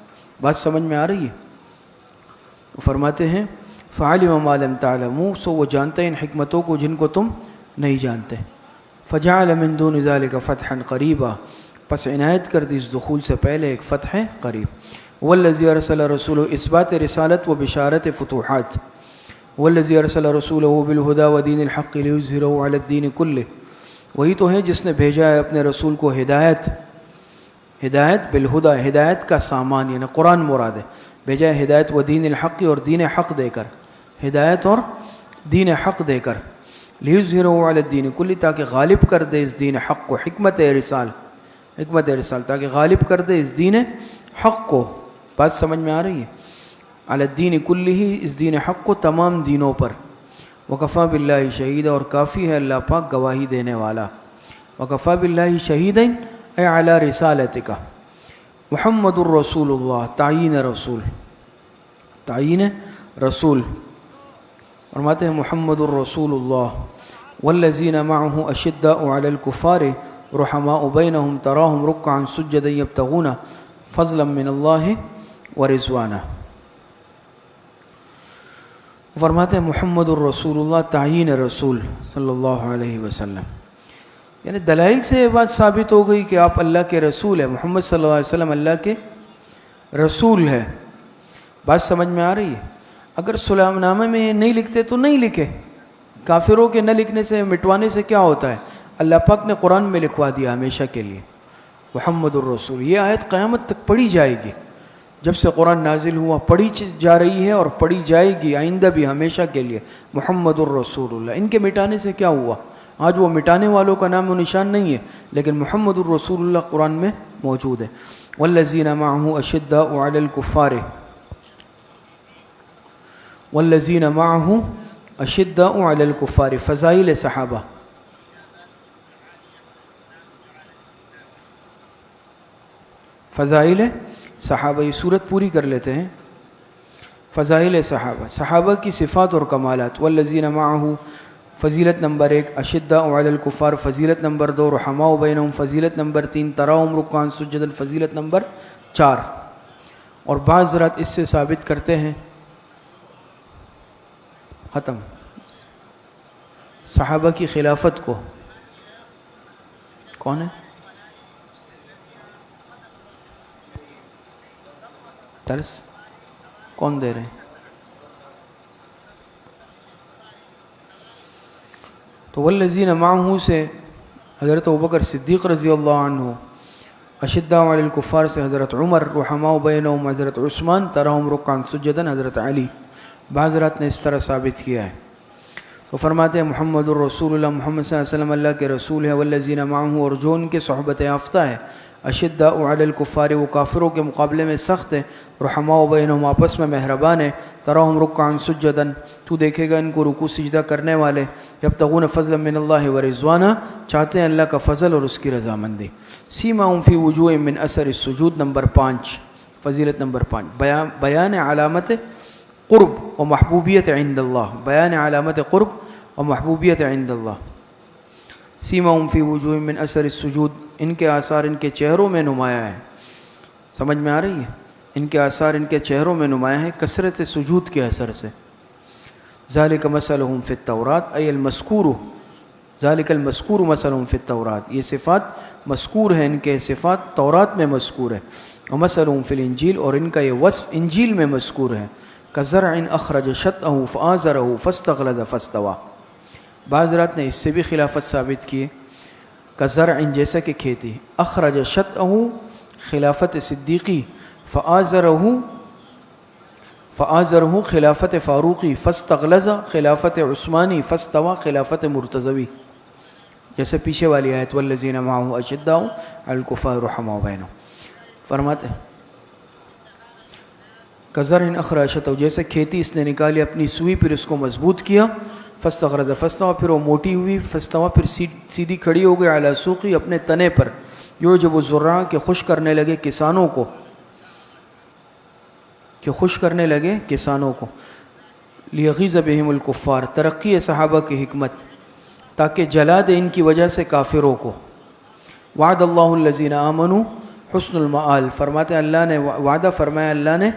بات سمجھ میں آ رہی ہے؟ فرماتے ہیں فعلم ما لم تعلموا، سو وہ جانتے ہیں ان حکمتوں کو جن کو تم نہیں جانتے. فجعل من دون ذلك فتحا قریبا، پس عنایت کر دی اس دخول سے پہلے ایک فتح قریب. والذی ارسل رسولہ، اثبات رسالت و بشارت فتوحات. والذی ارسل رسولہ بالہدی ودین الحق لیظہرہ علی الدین کلہ، وہی تو ہے جس نے بھیجا ہے اپنے رسول کو ہدایت بالہدی، ہدایت کا سامان یعنی قرآن مراد ہے. بھیجا ہے ہدایت و دین الحق، اور دین حق دے کر، ہدایت اور دین حق دے کر. لیظہرہ علی الدین کلہ، تاکہ غالب کر دے اس دین حق کو. حکمت ارسال تاکہ غالب کر دے اس دین حق کو. بات سمجھ میں آ رہی ہے؟ علی الدین کلہ، اس دین حق کو تمام دینوں پر. وکفیٰ باللہ شہیدا، اور کافی ہے اللہ پاک گواہی دینے والا. وکفیٰ باللہ شہیدا اے علی رسالتک. محمد الرسول اللہ، تعیین رسول. فرماتے ہیں محمد الرسول اللہ. والذین معه اشداء علی الکفار رحماء بینہم تراہم رکعا سجدا یبتغون فضلا من اللہ ورضوانا. فرماتے ہیں محمد الرسول اللہ، تعیین رسول صلی اللہ علیہ وسلم. یعنی دلائل سے یہ بات ثابت ہو گئی کہ آپ اللہ کے رسول ہیں. محمد صلی اللہ علیہ وسلم اللہ کے رسول ہے. بات سمجھ میں آ رہی ہے؟ اگر سلام نامے میں نہیں لکھتے تو نہیں لکھے. کافروں کے نہ لکھنے سے، مٹوانے سے کیا ہوتا ہے؟ اللہ پاک نے قرآن میں لکھوا دیا ہمیشہ کے لیے محمد الرسول. یہ آیت قیامت تک پڑھی جائے گی. جب سے قرآن نازل ہوا پڑھی جا رہی ہے اور پڑھی جائے گی آئندہ بھی ہمیشہ کے لیے محمد الرسول اللہ. ان کے مٹانے سے کیا ہوا؟ آج وہ مٹانے والوں کا نام و نشان نہیں ہے، لیکن محمد الرسول اللہ قرآن میں موجود ہے. والذین معه اشداء علی الکفار، والذین معه اشداء علی الکفار. فضائل صحابہ، فضائل صحابہ، یہ صورت پوری کر لیتے ہیں. فضائل صحابہ، صحابہ کی صفات اور کمالات. والذین معه فضیلت نمبر 1، اشداء علی الکفار فضیلت نمبر 2، رحماء بینہم فضیلت نمبر 3، تراہم رکعا سجدا فضیلت نمبر 4. اور بعض حضرات اس سے ثابت کرتے ہیں ختم صحابہ کی خلافت کو. کون ہے؟ درس کون دے رہے ہیں؟ تو والذین معه سے حضرت ابوبکر صدیق رضی اللہ عنہ، اشداء علی الکفار سے حضرت عمر، رحماء بینہم حضرت عثمان، تراہم رکعا سجدا حضرت علی. بعض حضرات نے اس طرح ثابت کیا ہے. تو فرماتے ہیں محمد الرسول اللہ، محمد صلی اللہ علیہ وسلم اللہ کے رسول ہے. والذین معه، اور جو ان کے صحبت یافتہ ہے. اشداء علی الکفار، وہ کافروں کے مقابلے میں سخت ہے. رحماء بینہم، آپس میں مہربان ہے. تراہم رکعا سجدا، تو دیکھے گا ان کو رکوع سجدہ کرنے والے. یبتغون فضلا من اللہ ورضوانا، چاہتے ہیں اللہ کا فضل اور اس کی رضامندی. سیماہم فی وجوہہم من اثر السجود نمبر 5، فضیلت نمبر 5، بیان علامت قرب و محبوبیت عند اللہ. بیان علامت قرب و محبوبیت عند اللہ. سیماہم فی وجوہہم من اثر السجود، ان کے آثار ان کے چہروں میں نمایاں ہے. سمجھ میں آ رہی ہے؟ ان کے آثار ان کے چہروں میں نمایاں ہے کثرت سجود کے اثر سے. ذالک مثلہم فی التوراۃ ای المذکور، ذالک المذکور مثلہم فی التوراۃ، یہ صفات مذکور ہیں، ان کے صفات تورات میں مذکور ہے. ومثلہم فی الانجیل، اور ان کا یہ وصف انجیل میں مذکور ہے. کزرع اخرج شطأہ فآزرہ فاستغلظ فاستویٰ. بعض حضرات نے اس سے بھی خلافت ثابت کی. کزرع، جیسا کہ کھیتی، اخرج شطأہ خلافت صدیقی، فآزرہ خلافت فاروقی، فاستغلظ خلافت عثمانی، فاستویٰ خلافت مرتضوی. جیسے پیچھے والی آیت والذین معه اشداء علی الکفار رحماء بینہم. فرماتے ہیں کزرع اخرج شطأہ، جیسے کھیتی اس نے نکالی اپنی سوئی، پھر اس کو مضبوط کیا. فاستغلظ فاستویٰ، پھر وہ موٹی ہوئی. فاستویٰ، پھر سیدھی کھڑی ہو گئی. علی سوقی، اپنے تنے پر. یعجب الزراع، کہ خوش کرنے لگے کسانوں کو، کہ خوش کرنے لگے کسانوں کو. لیغیظ بہم الکفار، ترقی صحابہ کی حکمت، تاکہ جلا دے ان کی وجہ سے کافروں کو. وعد اللہ الذین آمنوا حسن المآل، فرماتے ہیں اللہ نے وعدہ فرمایا اللہ نے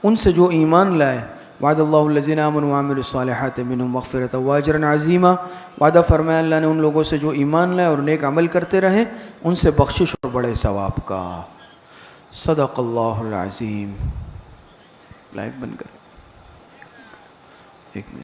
ان سے جو ایمان لائے. وعد اللہ الذین آمنوا وعملوا الصالحات منہم مغفرۃ واجرا عظیما، وعدہ فرمایا اللہ نے ان لوگوں سے جو ایمان لائے اور نیک عمل کرتے رہے، ان سے بخشش اور بڑے ثواب کا. صدق اللہ العظیم. لائٹ بند کر ایک منٹ.